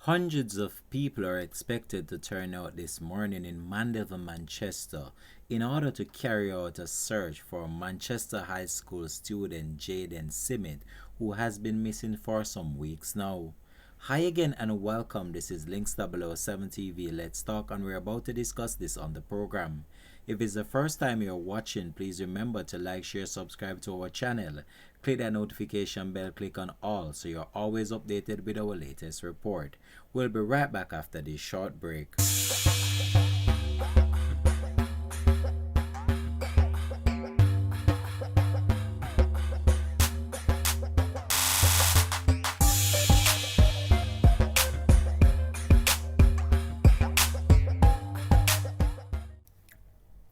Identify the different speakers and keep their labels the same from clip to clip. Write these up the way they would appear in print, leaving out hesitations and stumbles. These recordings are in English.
Speaker 1: Hundreds of people are expected to turn out this morning in Mandeville, Manchester, in order to carry out a search for Manchester High School student Jayden who has been missing for some weeks now. Hi again and welcome. This is Links 007 TV. Let's talk, and we're about to discuss this on the program. If it's the first time you're watching, please remember to like, share, subscribe to our channel. Click that notification bell, click on all so you're always updated with our latest report. We'll be right back after this short break.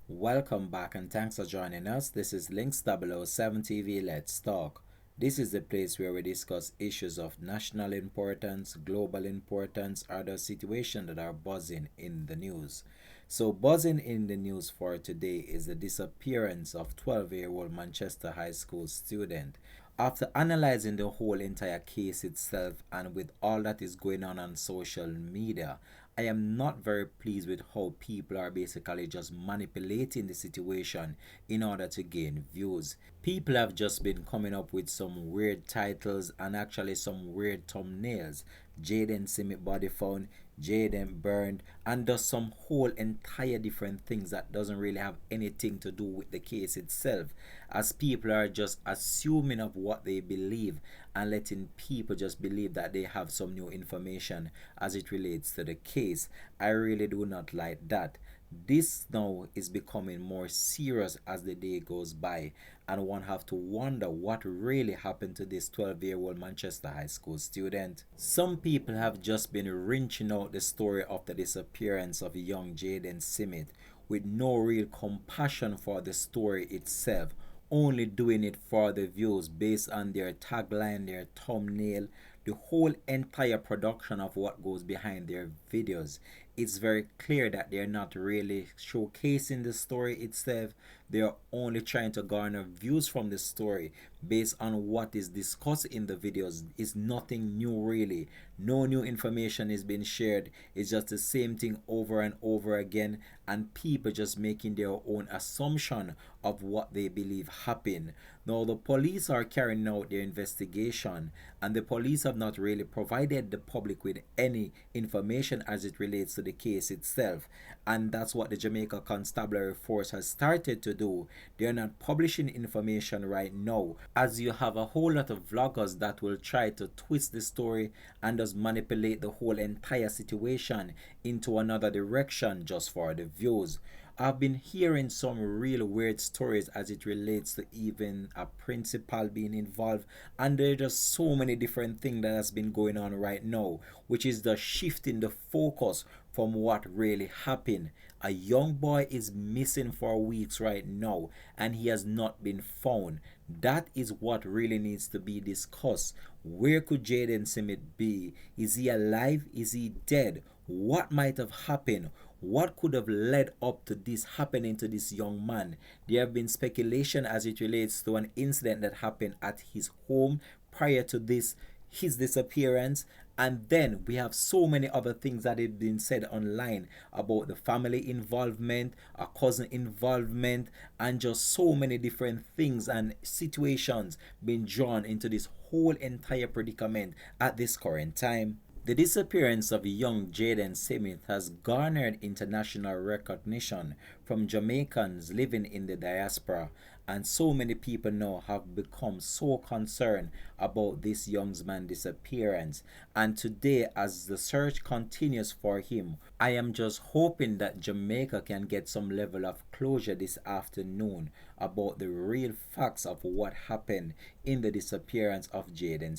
Speaker 1: Welcome back and thanks for joining us. This is Links 007 TV. Let's talk. This is the place where we discuss issues of national importance, global importance, or the situations that are buzzing in the news. So buzzing in the news for today is the disappearance of 12-year-old Manchester High School student. After analyzing the whole entire case itself and with all that is going on social media, I am not very pleased with how people are basically just manipulating the situation in order to gain views. People have just been coming up with some weird titles and actually some weird thumbnails. Jayden body found, Jayden burned, and does some whole entire different things that doesn't really have anything to do with the case itself, as people are just assuming of what they believe and letting people just believe that they have some new information as it relates to the case. I really do not like that. This now is becoming more serious as the day goes by, and one have to wonder what really happened to this 12-year-old Manchester High School student. Some people have just been wrenching out the story of the disappearance of young Jayden with no real compassion for the story itself, only doing it for the views based on their tagline, their thumbnail, the whole entire production of what goes behind their videos. It's very clear that they're not really showcasing the story itself. They're only trying to garner views from the story based on what is discussed in the videos. It's nothing new really. No new information is being shared. It's just the same thing over and over again, and people just making their own assumption of what they believe happened. Now the police are carrying out their investigation, and the police have not really provided the public with any information as it relates to the case itself, and that's what the Jamaica Constabulary Force has started to do. They're not publishing information right now, as you have a whole lot of vloggers that will try to twist the story and just manipulate the whole entire situation into another direction just for the views. I've been hearing some real weird stories as it relates to even a principal being involved, and there are just so many different things that has been going on right now, which is the shifting the focus from what really happened. A young boy is missing for weeks right now, and he has not been found. That is what really needs to be discussed. Where could Jayden be? Is he alive? Is he dead? What might have happened? What could have led up to this happening to this young man? There have been speculation as it relates to an incident that happened at his home prior to his disappearance, and then we have so many other things that have been said online about the family involvement, a cousin involvement, and just so many different things and situations being drawn into this whole entire predicament at this current time. The disappearance of young Jayden has garnered international recognition from Jamaicans living in the diaspora, and so many people now have become so concerned about this young man's disappearance. And today, as the search continues for him, I am just hoping that Jamaica can get some level of closure this afternoon about the real facts of what happened in the disappearance of Jayden.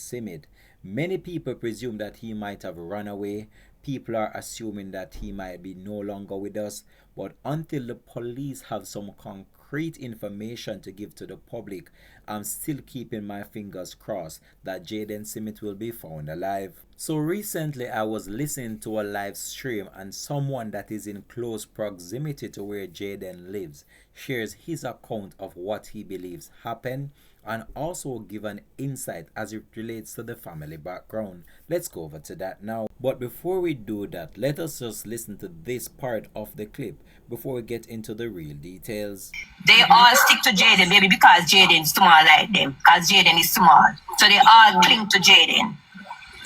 Speaker 1: Many people presume that he might have run away. People are assuming that he might be no longer with us, but until the police have some concrete information to give to the public, I'm still keeping my fingers crossed that Jayden will be found alive. So recently I was listening to a live stream, and someone that is in close proximity to where Jayden lives shares his account of what he believes happened, and also give an insight as it relates to the family background. Let's go over to that now. But before we do that, let us just listen to this part of the clip before we get into the real details.
Speaker 2: They all stick to Jayden, baby, because Jayden is small like them. Because Jayden is small. So they all cling to Jayden.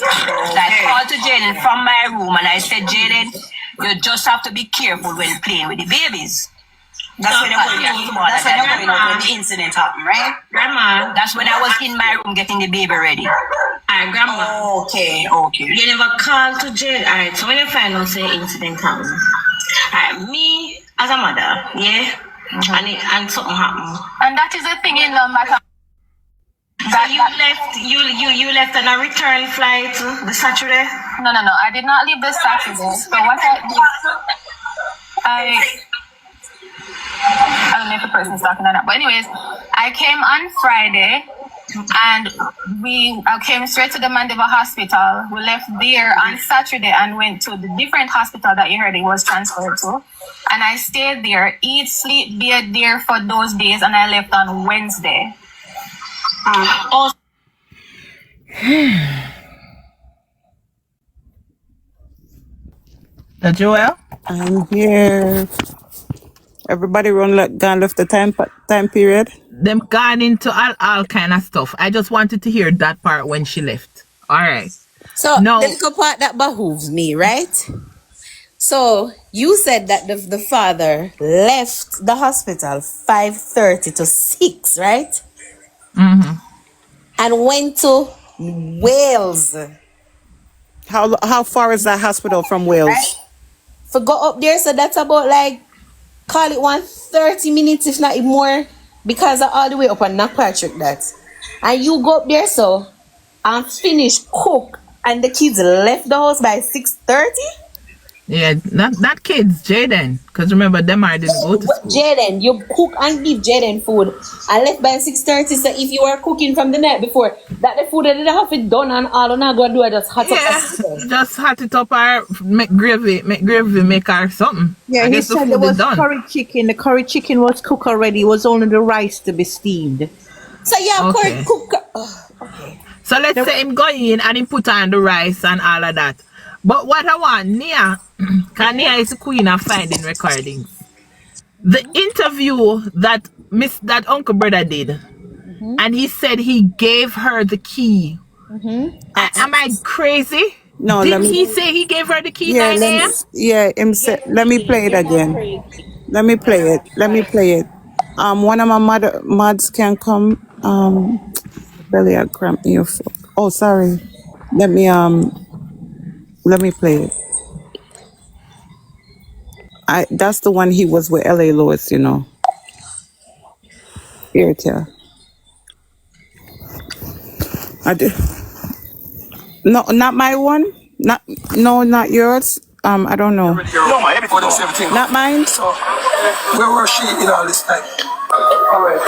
Speaker 2: Okay. I called to Jayden from my room and I said, Jayden, you just have to be careful when playing with the babies. That's when the incident happened, right? Grandma. That's when I was in my room getting the baby ready. Alright, Grandma. Okay. You never called to Jayden. Alright, so when you find out the incident happened, alright, me as a mother, yeah, and something happened. And that is the thing in no matter. So you left on a return flight the Saturday? No. I did not leave the Saturday. So what I don't know if the person's talking or not. But anyways, I came on Friday and I came straight to the Mandeville hospital. We left there on Saturday and went to the different hospital that you heard he was transferred to. And I stayed there, eat, sleep, be there for those days, and I left on Wednesday.
Speaker 3: Joel?
Speaker 4: I'm here. Everybody gone left the time period.
Speaker 3: Them gone into all kind of stuff. I just wanted to hear that part when she left. All right.
Speaker 5: So the little part that behooves me, right? So you said that the father left the hospital 5:30 to 6, right?
Speaker 3: Mm-hmm.
Speaker 5: And went to Wales.
Speaker 4: How far is that hospital from Wales?
Speaker 5: Right? For go up there, so that's about like, call it 130 minutes, if not more, because of all the way up on Patrick that. And you go up there, so and finish cook, and the kids left the house by 6:30.
Speaker 3: Yeah, not kids, Jayden. Because remember, them I didn't go to school.
Speaker 5: Jayden, you cook and give Jayden food. I left by 6:30, so if you were cooking from the night before, that the food that didn't have it done and all, I'm not going to do it, just hot up.
Speaker 3: Just hot it up or make gravy, make her something.
Speaker 6: Yeah, he said there was curry chicken. The curry chicken was cooked already. It was only the rice to be steamed.
Speaker 5: So yeah,
Speaker 3: okay.
Speaker 5: Okay.
Speaker 3: So let's say him go in and him put on the rice and all of that. But what I want, Nia, because Nia is the queen of finding recordings. The interview that Uncle Brother did, and he said he gave her the key. Am I crazy?
Speaker 4: No,
Speaker 3: Didn't he say he gave her the key 9 a.m.?
Speaker 4: Let me play it again. Let me play it. One of my mods can come. Belly I cramp me. Oh, sorry. Let me play it. That's the one he was with L.A. Lewis, you know. Airtel. I did. No, not my one. Not yours. I don't know. Not mine.
Speaker 7: So, where was she in all this time? Alright,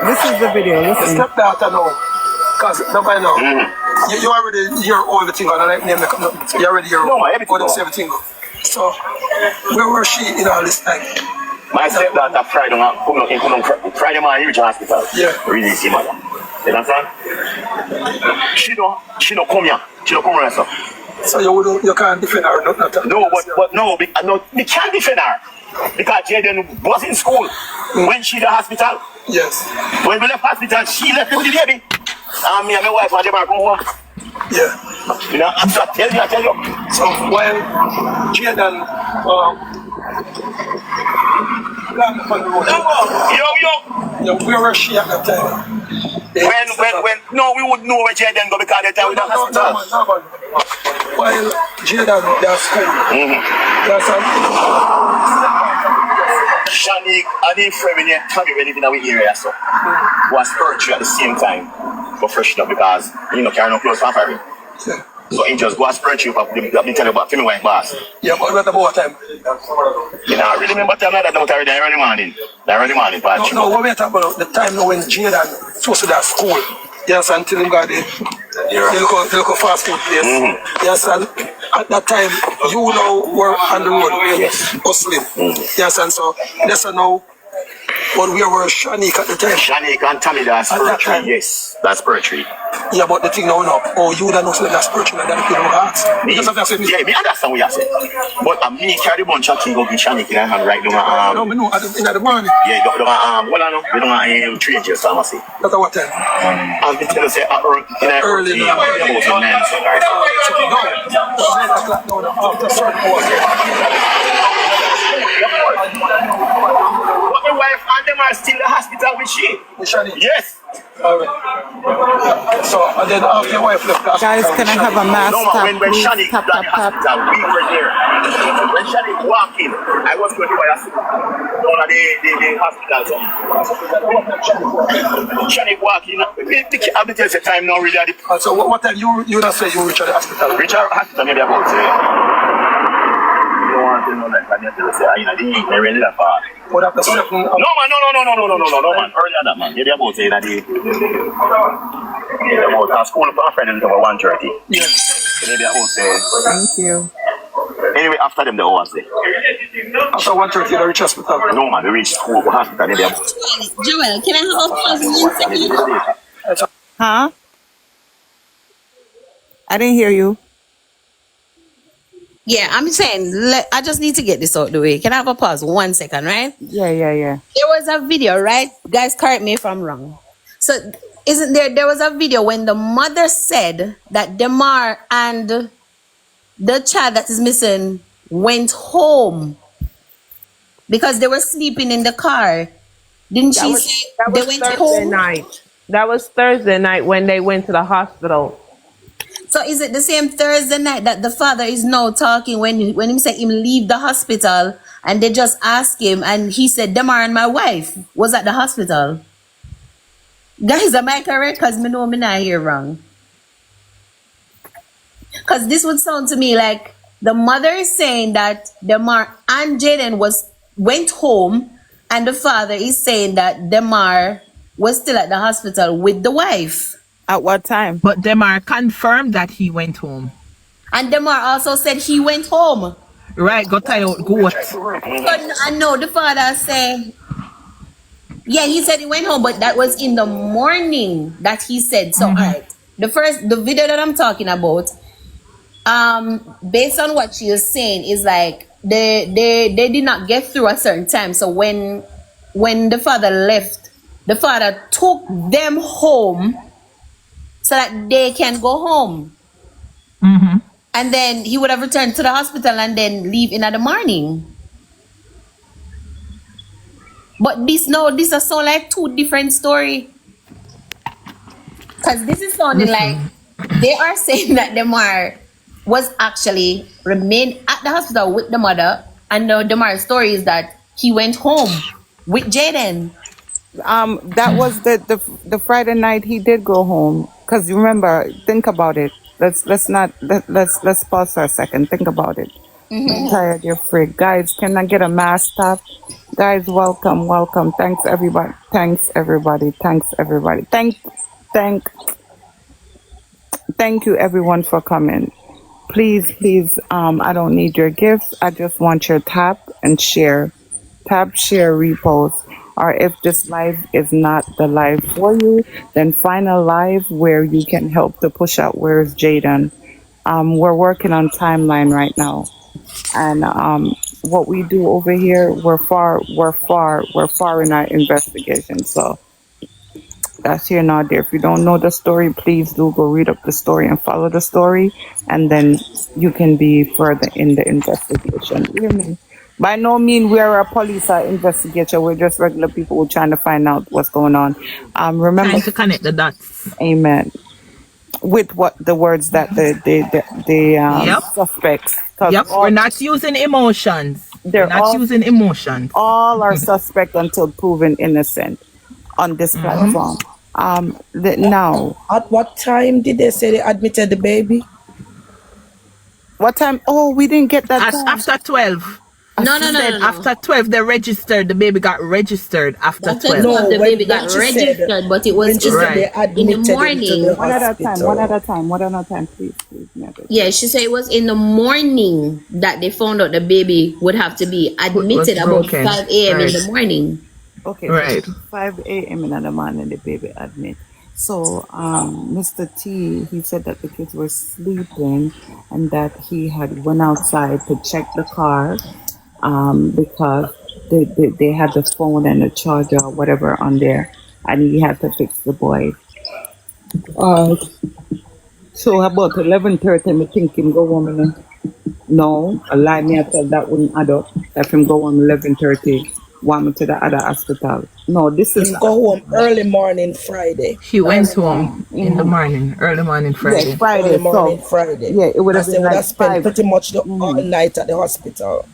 Speaker 4: This is the video. Listen.
Speaker 7: Step that I know. Because nobody know. You already hear all the thing on the name. You already hear all the same thing. So, where was she in all this time?
Speaker 8: My stepdaughter Friday morning reach hospital.
Speaker 7: Yeah.
Speaker 8: Release him. You understand? She don't come here. She don't come here, so.
Speaker 7: So you can't defend her, not
Speaker 8: No, but we can't defend her. Because Jayden was in school when she the hospital.
Speaker 7: Yes.
Speaker 8: When we left hospital, she left with the baby. And me and my wife and them are going home.
Speaker 7: Yeah.
Speaker 8: You know, I'm just telling you.
Speaker 7: So while Jayden land upon the road. Yo, where was she at that time?
Speaker 8: When no, we wouldn't know where Jayden go because they tell we the hospital.
Speaker 7: No. While Jayden does school,
Speaker 8: Shani and the friend when you tell me anything in our area, so was spiritual at the same time for freshen up because carry no clothes for family.
Speaker 7: Yeah.
Speaker 8: So he just go spiritual. I've been telling you about me wife boss.
Speaker 7: Yeah, but what about time?
Speaker 8: You know, I really remember time like that. Not already early morning. Patrick.
Speaker 7: No, what we talking about the time when Jayden supposed to that school. Yes, until him got the local fast food place. Yes, and at that time you were on the road, hustling. Yes, and so let's know But we were Shanique at the time.
Speaker 8: Shanique and Tommy, that's poetry. Yes, that's poetry.
Speaker 7: Yeah, but the thing now, oh, you don't know so that's poetry like that. You don't ask.
Speaker 8: Yeah, me understand what you say. But me carry the bunch of things up in Shanique in hand right now.
Speaker 7: No, me know in the morning.
Speaker 8: Yeah, what I know, we don't train your pharmacy.
Speaker 7: That's what time.
Speaker 8: I've been telling you, say, early now. But my wife and them are still in the hospital with she. Yes.
Speaker 7: So, and then after your wife left the hospital.
Speaker 4: Guys, can I have a mask
Speaker 8: No,
Speaker 4: tap,
Speaker 8: when
Speaker 4: please?
Speaker 8: Shanique
Speaker 4: Tap,
Speaker 8: left
Speaker 4: tap,
Speaker 8: the
Speaker 4: tap.
Speaker 8: hospital, we were there. When Shanique walked in, I was going to buy a one of the hospitals. Shanique walked in. I've been telling you, time now really.
Speaker 7: So, what time you don't say you reach at the hospital?
Speaker 8: Reach out hospital maybe about you don't want to know that I need to say I the evening really that far.
Speaker 7: What after 7?
Speaker 8: No man, no man. Earlier that man. Maybe about say that maybe about school for a friend until 1:30.
Speaker 7: Yes.
Speaker 8: Maybe about say.
Speaker 4: Thank you.
Speaker 8: Anyway, after them the hours there.
Speaker 7: After 1:30 you reach hospital.
Speaker 8: No man, we reach school hospital maybe about.
Speaker 5: Joel, can I have a pause 1 second?
Speaker 4: Huh? I didn't hear you.
Speaker 5: Yeah, I'm saying, I just need to get this out the way. Can I have a pause 1 second, right?
Speaker 4: Yeah.
Speaker 5: There was a video, right? Guys, correct me if I'm wrong. So, isn't there was a video when the mother said that Demar and the child that is missing went home because they were sleeping in the car. Didn't she say they went home?
Speaker 3: That was Thursday night when they went to the hospital.
Speaker 5: So is it the same Thursday night that the father is now talking when he said him leave the hospital and they just asked him and he said Demar and my wife was at the hospital? Guys, am I correct? Because me know me not hear wrong. Because this would sound to me like the mother is saying that Demar and Jayden went home and the father is saying that Demar was still at the hospital with the wife.
Speaker 4: At what time?
Speaker 3: But Demar confirmed that he went home.
Speaker 5: And Demar also said he went home.
Speaker 3: Right, go tie out goat.
Speaker 5: I know the father said, yeah, he said he went home, but that was in the morning that he said. So, all right, the video that I'm talking about, based on what she is saying, is like they did not get through a certain time. So when the father left, the father took them home so that they can go home. And then he would have returned to the hospital and then leave in the morning. But this is so like two different stories. Because this is sounding like they are saying that Demar was actually remained at the hospital with the mother, and Demar's story is that he went home with Jayden.
Speaker 4: That was the Friday night he did go home. Cause remember, think about it. Let's pause for a second. Think about it. I'm tired, you're free. Guys, can I get a mask tap? Guys, welcome. Thanks everybody. Thank you everyone for coming. Please, I don't need your gifts. I just want your tap and share. Tap, share, repost. Or if this live is not the live for you, then find a live where you can help to push out Where's Jayden. We're working on timeline right now. And what we do over here, we're far in our investigation. So that's here now there. If you don't know the story, please do go read up the story and follow the story, and then you can be further in the investigation. You hear me? By no means we are a police investigator. We're just regular people who are trying to find out what's going on. Remember,
Speaker 3: Trying to connect the dots.
Speaker 4: Amen. With what the words that the suspects.
Speaker 3: Yep, we're not using emotions. We're not using emotions.
Speaker 4: All are suspect until proven innocent on this platform. Now,
Speaker 9: at what time did they say they admitted the baby?
Speaker 4: What time? Oh, we didn't get that time.
Speaker 3: After 12.
Speaker 5: No.
Speaker 3: After 12, they registered. The baby got registered after 12.
Speaker 5: No, the baby got registered, but it was in the morning.
Speaker 4: One at a time, please.
Speaker 5: Yeah, she said it was in the morning that they found out the baby would have to be admitted about 5 a.m. in the morning.
Speaker 4: Okay, so
Speaker 3: Right.
Speaker 4: 5 a.m. in the morning, the baby admit. So, Mr. T, he said that the kids were sleeping and that he had went outside to check the car, because they had the phone and the charger or whatever on there, and he had to fix the boy. Uh, so about 11:30, me think him go home. No, a lie me I tell that wouldn't add up. If him go home 11:30, want me to the other hospital. No, this is
Speaker 9: Him go home early morning Friday.
Speaker 3: He went
Speaker 9: Early
Speaker 3: home
Speaker 9: morning.
Speaker 3: in the morning, early morning
Speaker 4: yeah
Speaker 3: Friday.
Speaker 4: Friday.
Speaker 9: Early morning
Speaker 4: So
Speaker 9: Friday.
Speaker 4: yeah, it would have
Speaker 9: Because they
Speaker 4: been
Speaker 9: would
Speaker 4: like
Speaker 9: have spent
Speaker 4: 5.
Speaker 9: pretty much the all night at the hospital.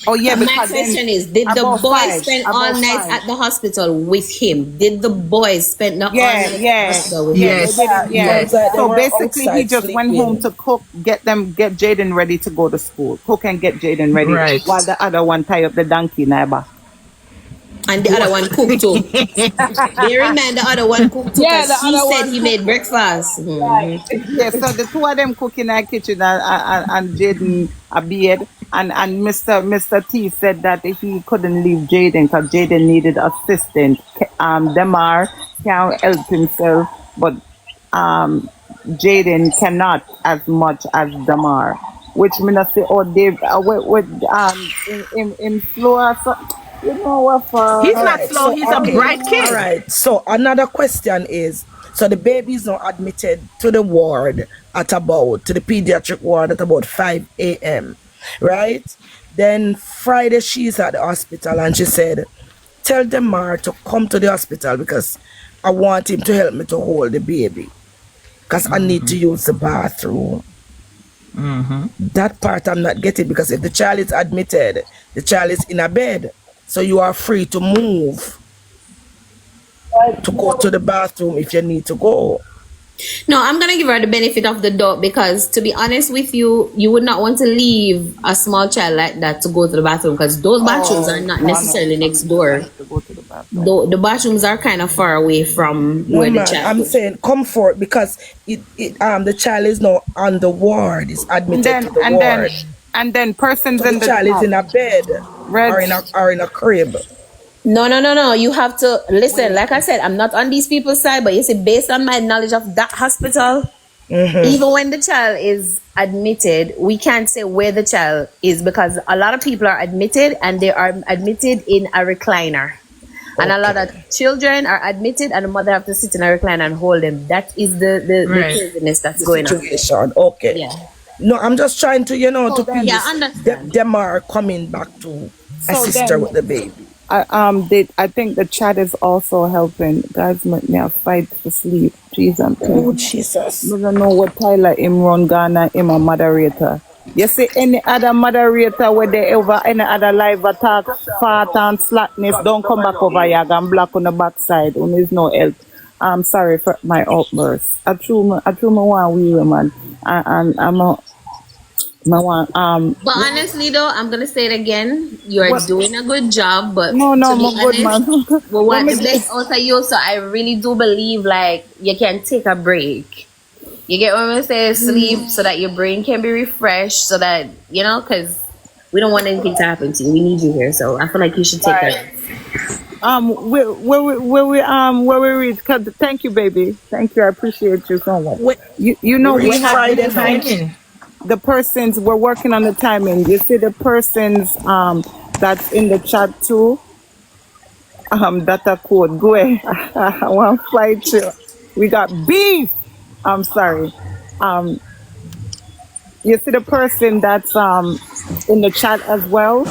Speaker 4: Oh yeah,
Speaker 5: My
Speaker 4: because then
Speaker 5: question is, did the
Speaker 4: about
Speaker 5: boys
Speaker 4: 5,
Speaker 5: spend all
Speaker 4: about
Speaker 5: night
Speaker 4: 5.
Speaker 5: at the hospital with him? Did the boys spend the all
Speaker 4: Yeah,
Speaker 5: night at the
Speaker 4: yeah,
Speaker 5: hospital with
Speaker 4: yeah.
Speaker 5: him?
Speaker 4: They
Speaker 3: Yes,
Speaker 4: didn't. Yeah.
Speaker 9: Sounds like
Speaker 3: yes.
Speaker 9: they
Speaker 4: So
Speaker 9: were
Speaker 4: basically, he
Speaker 9: outside
Speaker 4: just went home
Speaker 9: sleeping.
Speaker 4: to cook, get Jayden ready to go to school. Cook and get Jayden ready
Speaker 3: Right.
Speaker 4: while the other one tie up the donkey neighbor.
Speaker 5: And the other one cooked too. Bear in mind the other one cooked too,
Speaker 4: Yeah, the
Speaker 5: because he
Speaker 4: other
Speaker 5: said
Speaker 4: one
Speaker 5: he
Speaker 4: cook.
Speaker 5: made breakfast.
Speaker 4: Yeah, so the two of them cooking in the kitchen, and Jayden a bed, and Mr. T said that he couldn't leave Jayden because Jayden needed assistance. Demar can help himself, but Jayden cannot as much as Damar. Which means I say, oh, Dave, in floor, so you know what for?
Speaker 3: He's
Speaker 9: All
Speaker 3: not
Speaker 9: right.
Speaker 3: slow.
Speaker 9: So
Speaker 3: He's a
Speaker 9: okay.
Speaker 3: bright
Speaker 9: All
Speaker 3: kid.
Speaker 9: right. So another question is, so the baby is now admitted to the ward to the pediatric ward at about 5 a.m. Right? Then Friday she's at the hospital and she said, tell Demar to come to the hospital because I want him to help me to hold the baby. Because I need to use the bathroom. That part I'm not getting, because if the child is admitted, the child is in a bed. So you are free to move to go to the bathroom if you need to go.
Speaker 5: No, I'm gonna give her the benefit of the doubt, because to be honest with you, you would not want to leave a small child like that to go to the bathroom, because those bathrooms are
Speaker 4: Oh,
Speaker 5: not
Speaker 4: no, no,
Speaker 5: necessarily next door.
Speaker 4: to go to the bathroom.
Speaker 5: The bathrooms are kind of far away from
Speaker 9: No
Speaker 5: where the
Speaker 9: man,
Speaker 5: child
Speaker 9: I'm
Speaker 5: is.
Speaker 9: saying comfort, because the child is now on the ward, is
Speaker 4: And
Speaker 9: admitted
Speaker 4: then
Speaker 9: to the
Speaker 4: and then
Speaker 9: ward.
Speaker 4: and then persons
Speaker 9: So the
Speaker 4: in the
Speaker 9: child is
Speaker 4: chat.
Speaker 9: in a bed
Speaker 4: Red.
Speaker 9: or in a crib.
Speaker 5: No. You have to listen.
Speaker 4: Wait.
Speaker 5: Like I said, I'm not on these people's side, but you see, based on my knowledge of that hospital, even when the child is admitted, we can't say where the child is, because a lot of people are admitted and they are admitted in a recliner. And a lot of children are admitted and the mother have to sit in a recliner and hold them. That is the
Speaker 3: Right.
Speaker 5: craziness that's
Speaker 9: The
Speaker 5: going on.
Speaker 9: situation. Okay.
Speaker 5: Yeah.
Speaker 9: No, I'm just trying to, to
Speaker 5: Yeah,
Speaker 9: piece
Speaker 5: I understand.
Speaker 9: them are coming back to
Speaker 4: So
Speaker 9: assist her
Speaker 4: then,
Speaker 9: with the baby.
Speaker 4: I think the chat is also helping. Guys, make me a fight for sleep. Jeez, I'm telling
Speaker 9: Oh
Speaker 4: you.
Speaker 9: Jesus.
Speaker 4: I don't know what Tyler him run Ghana, him a moderator. You see any other moderator where they ever any other live attack, fart and slackness, don't come back over here and block on the backside. When there's no help. I'm sorry for my outburst. I true me one wee man. And I'm a my one
Speaker 5: But honestly, though, I'm gonna say it again. You are
Speaker 4: what
Speaker 5: doing a good job, but
Speaker 4: no
Speaker 5: to be
Speaker 4: my good
Speaker 5: honest,
Speaker 4: man.
Speaker 5: we
Speaker 4: Let
Speaker 5: want
Speaker 4: me
Speaker 5: the best out of you. So I really do believe like you can take a break. You get what I'm saying? Sleep so that your brain can be refreshed, so that because we don't want anything to happen to you. We need you here, so I feel like you should take a.
Speaker 4: Where we read. Thank you, baby. Thank you. I appreciate you so much.
Speaker 9: Wait,
Speaker 4: You know we
Speaker 9: reach
Speaker 4: have
Speaker 9: Friday
Speaker 4: the
Speaker 9: night.
Speaker 3: Timing.
Speaker 4: the persons. We're working on the timing. You see the persons that's in the chat too. Data code. Go ahead. I want to fight you. We got beef. I'm sorry. Um, you see the person that's in the chat as well.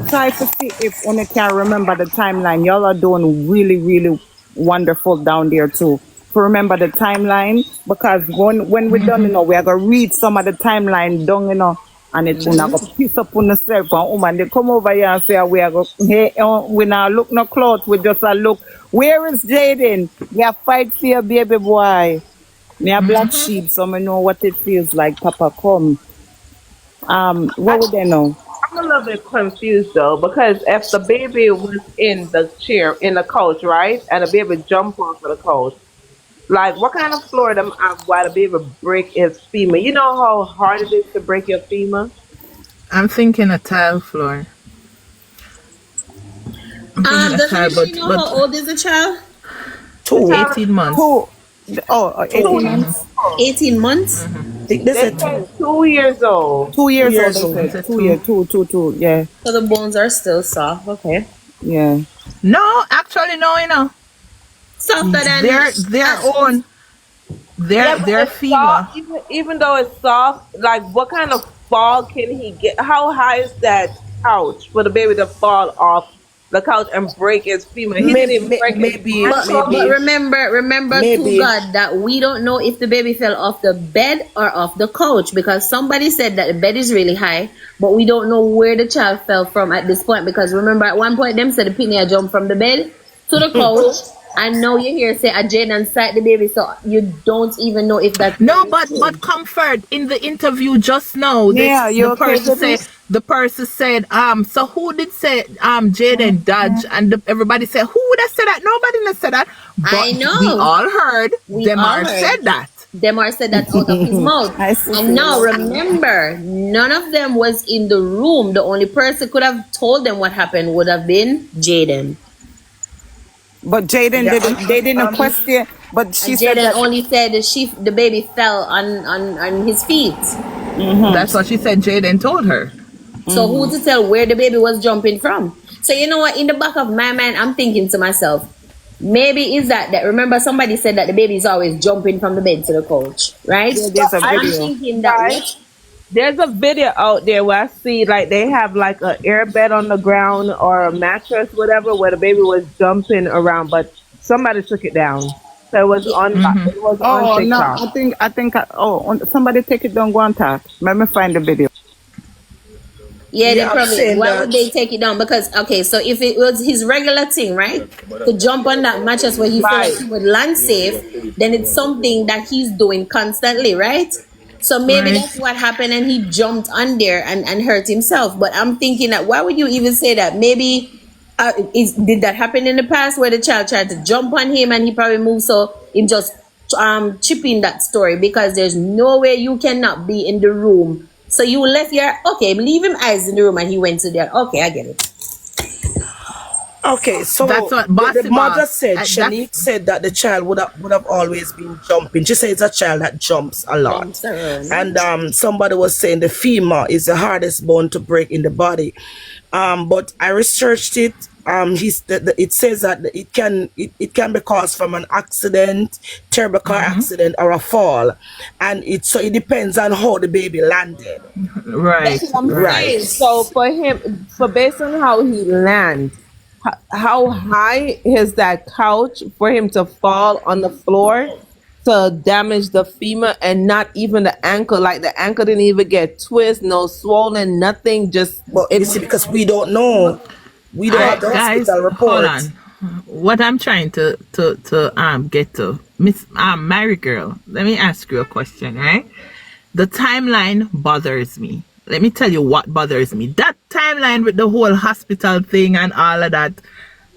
Speaker 4: Try to see if one can remember the timeline. Y'all are doing really, really wonderful down there too. To remember the timeline, because when we're done, we are gonna read some of the timeline down, and it's gonna go piss up on yourself. And woman, they come over here and say we are go hey, we now look no clothes, we just a look. Where is Jayden? You fight for your baby boy. Me a black sheep, so I know what it feels like. Papa, come. What would they know?
Speaker 10: I'm a little bit confused though, because if the baby was in the chair, in the couch, right, and the baby jumped off of the couch, like what kind of floor them why the baby break his femur? You know how hard it is to break your femur?
Speaker 3: I'm thinking a tile floor. That's
Speaker 5: Does
Speaker 3: hard,
Speaker 5: anybody know how old is the child?
Speaker 10: The
Speaker 9: Two.
Speaker 10: child
Speaker 3: 18 months.
Speaker 9: Two. Oh,
Speaker 10: is 2
Speaker 9: 18
Speaker 10: years
Speaker 9: months.
Speaker 10: old.
Speaker 5: 18 months.
Speaker 9: They
Speaker 10: They
Speaker 9: said
Speaker 10: said
Speaker 9: two.
Speaker 10: 2 years old.
Speaker 9: 2 years old,
Speaker 3: 2 years
Speaker 9: they
Speaker 3: old.
Speaker 9: said.
Speaker 3: Is it
Speaker 9: 2 years,
Speaker 3: 2?
Speaker 9: two. Yeah,
Speaker 5: So the bones are still soft. Okay.
Speaker 9: yeah.
Speaker 3: No, actually, no, you know.
Speaker 5: Softer than
Speaker 3: Their own,
Speaker 10: Yeah, but
Speaker 3: their
Speaker 10: it's soft.
Speaker 3: femur.
Speaker 10: Even though it's soft, like what kind of fall can he get? How high is that couch for the baby to fall off the couch and break his femur? He didn't even break his
Speaker 5: But
Speaker 10: ankle.
Speaker 5: remember to God that we don't know if the baby fell off the bed or off the couch, because somebody said that the bed is really high, but we don't know where the child fell from at this point, because remember at one point them said the pinny jumped from the bed to the couch, and now you hear say a Jayden sight the baby, so you don't even know if that.
Speaker 3: No, but comfort in the interview just now.
Speaker 9: Yeah, you okay with this?
Speaker 3: The person said so who did say Jayden Dodge, and everybody said who would have said that? Nobody would have said that. But
Speaker 5: I know.
Speaker 3: we all heard
Speaker 5: all
Speaker 3: said that.
Speaker 5: Demar said that out of his mouth. And now remember, none of them was in the room. The only person could have told them what happened would have been Jayden.
Speaker 9: But Jayden didn't question. But she
Speaker 5: and
Speaker 9: said
Speaker 5: Jayden
Speaker 9: that
Speaker 5: only said that the baby fell on his feet.
Speaker 3: That's what she said. Jayden told her.
Speaker 5: So who to tell where the baby was jumping from? So you know what? In the back of my mind, I'm thinking to myself, maybe is that remember somebody said that the baby is always jumping from the bed to the couch, right?
Speaker 9: Yeah, there's a
Speaker 5: I'm
Speaker 9: video.
Speaker 5: thinking that
Speaker 10: There's a video out there where I see like they have like an air bed on the ground or a mattress, whatever, where the baby was jumping around, but somebody took it down. So it was on. It was on TikTok.
Speaker 9: No, I think. Somebody take it down. Go and talk. Let me find the video.
Speaker 5: yeah, they
Speaker 9: I'm
Speaker 5: probably.
Speaker 9: saying
Speaker 5: Why
Speaker 9: that.
Speaker 5: would they take it down? Because okay, so if it was his regular thing, right, to jump on that mattress where he felt like he would land safe, then it's something that he's doing constantly, right? So maybe
Speaker 3: Right.
Speaker 5: that's what happened, and he jumped on there and hurt himself. But I'm thinking that why would you even say that? Maybe did that happen in the past where the child tried to jump on him and he probably moved, so him just chipping that story, because there's no way you cannot be in the room. So you left your leave him eyes in the room and he went to there. Okay, I get it.
Speaker 9: Okay, so
Speaker 3: That's what
Speaker 9: the
Speaker 3: Bossy
Speaker 9: mother
Speaker 3: Boss-
Speaker 9: said,
Speaker 3: that's-
Speaker 9: Shanique said that the child would have always been jumping. She said it's a child that jumps a lot.
Speaker 5: Jumps around.
Speaker 9: And somebody was saying the femur is the hardest bone to break in the body. But I researched it. It says that it can be caused from an accident, terrible car accident, or a fall, and it depends on how the baby landed.
Speaker 3: Right.
Speaker 9: Right.
Speaker 10: So based on how he lands, how high is that couch for him to fall on the floor to damage the femur and not even the ankle? Like the ankle didn't even get twist, no swollen, nothing. Just
Speaker 9: But you see, because we don't know, we don't have the
Speaker 3: Guys,
Speaker 9: hospital report.
Speaker 3: hold on. What I'm trying to get to, Miss Mary girl, let me ask you a question, right? The timeline bothers me. Let me tell you what bothers me. That timeline with the whole hospital thing and all of that,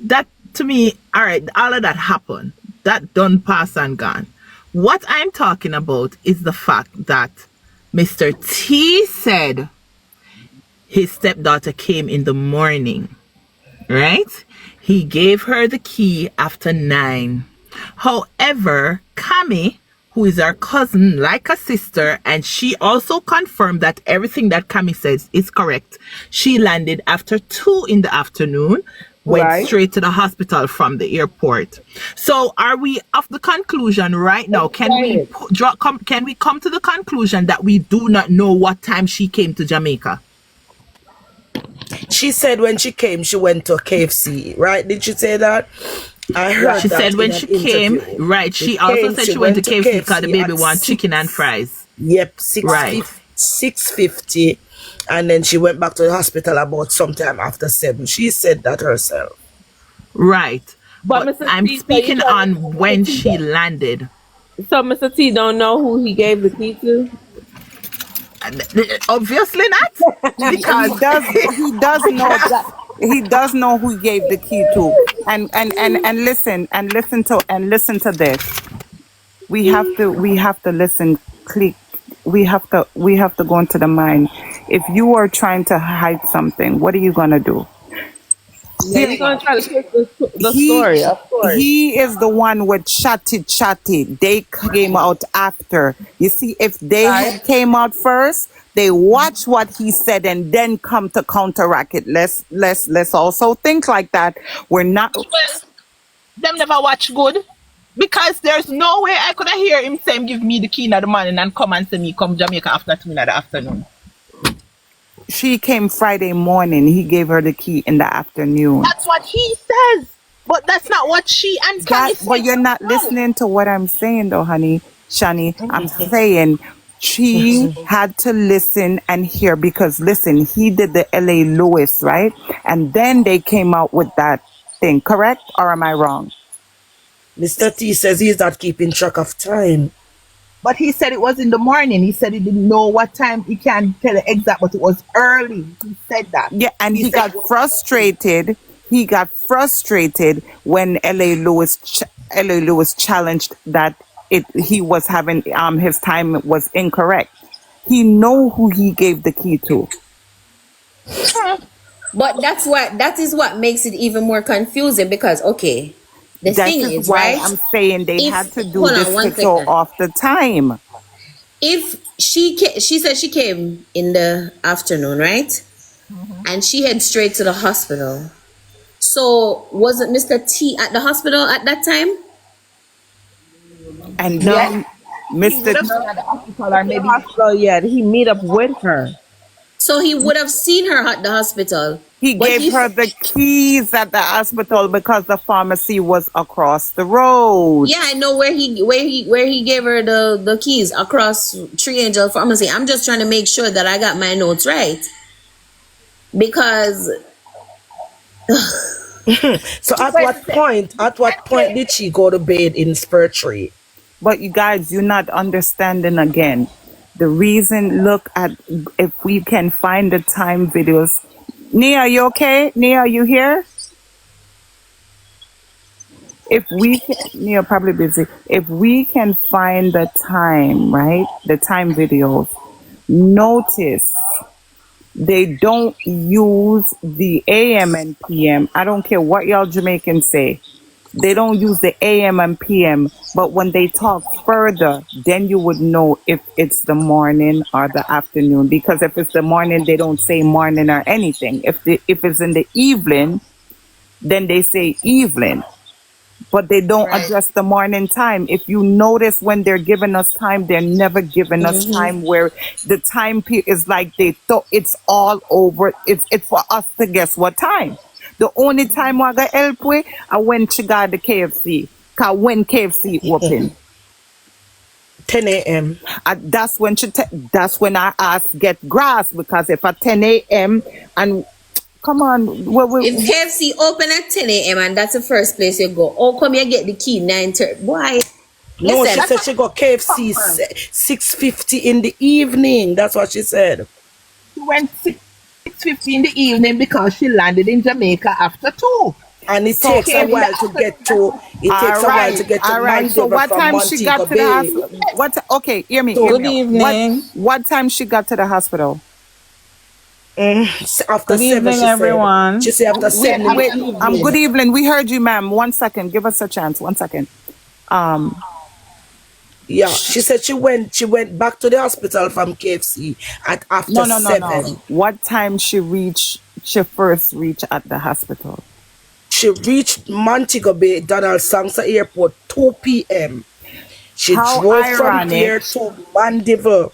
Speaker 3: that to me, all right, all of that happened. That done, pass and gone. What I'm talking about is the fact that Mr. T said his stepdaughter came in the morning, right? He gave her the key after 9. However, Cami, who is our cousin, like a sister, and she also confirmed that everything that Cami says is correct. She landed after 2 in the afternoon, went straight to the hospital from the airport. So are we of the conclusion right now? Can we come to the conclusion that we do not know what time she came to Jamaica?
Speaker 9: She said when she came, she went to KFC, right? Did she say that? I heard
Speaker 3: She
Speaker 9: that
Speaker 3: said when
Speaker 9: in
Speaker 3: she
Speaker 9: an
Speaker 3: came,
Speaker 9: interview.
Speaker 3: right? She
Speaker 9: She
Speaker 3: also
Speaker 9: came,
Speaker 3: said
Speaker 9: she
Speaker 3: she went to
Speaker 9: went to
Speaker 3: KFC because the
Speaker 9: KFC
Speaker 3: baby
Speaker 9: at
Speaker 3: wants chicken and fries.
Speaker 9: Yep,
Speaker 3: Right.
Speaker 9: 6:50, and then she went back to the hospital about sometime after 7. She said that herself.
Speaker 3: Right.
Speaker 10: But
Speaker 3: But
Speaker 10: Mr.
Speaker 3: I'm
Speaker 10: T, so
Speaker 3: speaking
Speaker 10: you tell me
Speaker 3: on when she landed.
Speaker 10: So Mr. T don't know who he gave the key to?
Speaker 3: Obviously not.
Speaker 9: He does know that. He does know who he gave the key to. And listen to this. We have to listen. Click. We have to go into the mind. If you are trying to hide something, what are you gonna do?
Speaker 10: Yeah, you're gonna try to twist the
Speaker 4: he
Speaker 10: story, of course.
Speaker 4: he is the one with chatty. They came out after. You see, if they
Speaker 3: Right.
Speaker 4: had came out first, they watch what he said and then come to counteract it. Let's also think like that. We're not.
Speaker 3: Well, them never watch good. Because there's no way I could have hear him saying give me the key in the morning and come and say me come Jamaica after 2 in the afternoon.
Speaker 4: She came Friday morning. He gave her the key in the afternoon.
Speaker 3: That's what he says. But that's not what she and Tammy said.
Speaker 4: But you're not listening to what I'm saying, though, honey, Shani. I'm saying she had to listen and hear because, listen, he did the LA Lewis, right? And then they came out with that thing, correct? Or am I wrong?
Speaker 9: Mr. T says he's not keeping track of time.
Speaker 3: But he said it was in the morning. He said he didn't know what time. He can't tell the exact, but it was early. He said that.
Speaker 4: Yeah, and he got frustrated. He got frustrated when LA Lewis challenged that he was having his time was incorrect. He know who he gave the key to.
Speaker 5: But that is what makes it even more confusing because okay, the
Speaker 4: That
Speaker 5: thing
Speaker 4: is
Speaker 5: is,
Speaker 4: why
Speaker 5: right?
Speaker 4: I'm saying they
Speaker 5: If-
Speaker 4: had to do
Speaker 5: hold on
Speaker 4: this
Speaker 5: one
Speaker 4: to throw
Speaker 5: second.
Speaker 4: off the time.
Speaker 5: If she said she came in the afternoon, right? And she head straight to the hospital. So wasn't Mr. T at the hospital at that time?
Speaker 4: And
Speaker 10: No.
Speaker 4: then
Speaker 3: He would
Speaker 4: Mr.
Speaker 3: have been at the hospital or maybe
Speaker 10: Hospital yet. He meet up with her.
Speaker 5: So he would have seen her at the hospital.
Speaker 4: He
Speaker 5: But
Speaker 4: gave her the keys at the hospital because the pharmacy was across the road.
Speaker 5: Yeah, I know where he gave her the keys across Tree Angel Pharmacy. I'm just trying to make sure that I got my notes right. Because
Speaker 9: So at what point did she go to bed in Spurtree?
Speaker 4: But you guys, you're not understanding again. The reason, look at if we can find the time videos. Nia, you okay? Nia, you here? If we can, Nia probably busy. If we can find the time, right? The time videos. Notice they don't use the AM and PM. I don't care what y'all Jamaicans say. They don't use the AM and PM, but when they talk further, then you would know if it's the morning or the afternoon. Because if it's the morning, they don't say morning or anything. If it's in the evening, then they say evening. But they don't address the morning time. If you notice when they're giving us time, they're never giving us time where the time is like they thought it's all over. It's for us to guess what time. The only time I got help with I when she got the KFC. Cause when KFC open.
Speaker 9: 10 a.m.
Speaker 4: That's when that's when I ask get grass because if at 10 a.m. and come on,
Speaker 5: if KFC open at 10 a.m. and that's the first place you go, oh come here get the key 9:30. Why?
Speaker 9: No,
Speaker 5: Listen,
Speaker 9: she said she got KFC 6:50 in the evening. That's what she said.
Speaker 3: she went 6:50 in the evening because she landed in Jamaica after 2.
Speaker 9: And it takes a while to get to. It takes a while to get to Mandeville
Speaker 4: So what
Speaker 9: from
Speaker 4: time she got to the
Speaker 9: Montego
Speaker 4: hospital? Okay, hear me.
Speaker 9: Good
Speaker 4: evening. What time she got to the hospital?
Speaker 9: After
Speaker 11: Good
Speaker 9: 7,
Speaker 11: evening,
Speaker 9: she
Speaker 11: everyone.
Speaker 9: said. She said after 7.
Speaker 4: Wait, good evening. We heard you, ma'am. 1 second. Give us a chance. 1 second.
Speaker 9: Yeah, she said she went back to the hospital from KFC at after 7.
Speaker 4: No. What time she first reached at the hospital?
Speaker 9: She reached Montego Bay Donald-Sangster Airport 2 p.m. She drove from there to Mandeville.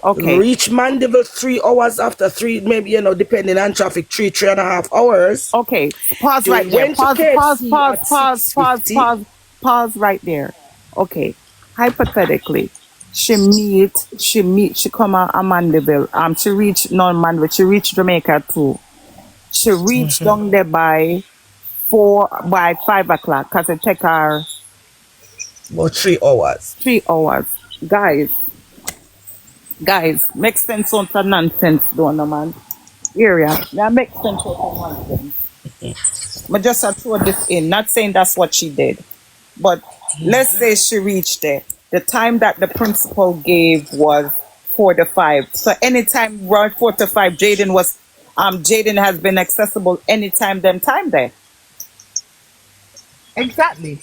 Speaker 4: Okay.
Speaker 9: Reached Mandeville 3 hours after 3, maybe, depending on traffic, 3.5 hours.
Speaker 4: Okay. Pause right there. Pause right there. Okay. Hypothetically, she come out Mandeville. She reached Mandeville. She reached Jamaica too. She reached down there by 5 o'clock because it take her
Speaker 9: about 3 hours.
Speaker 4: 3 hours. Guys, make sense out of nonsense, don't know, man. Area. That makes sense out of nonsense. But just throw this in. Not saying that's what she did. But let's say she reached there. The time that the principal gave was 4 to 5. So anytime around 4 to 5, Jayden was Jayden has been accessible anytime them time there.
Speaker 3: Exactly.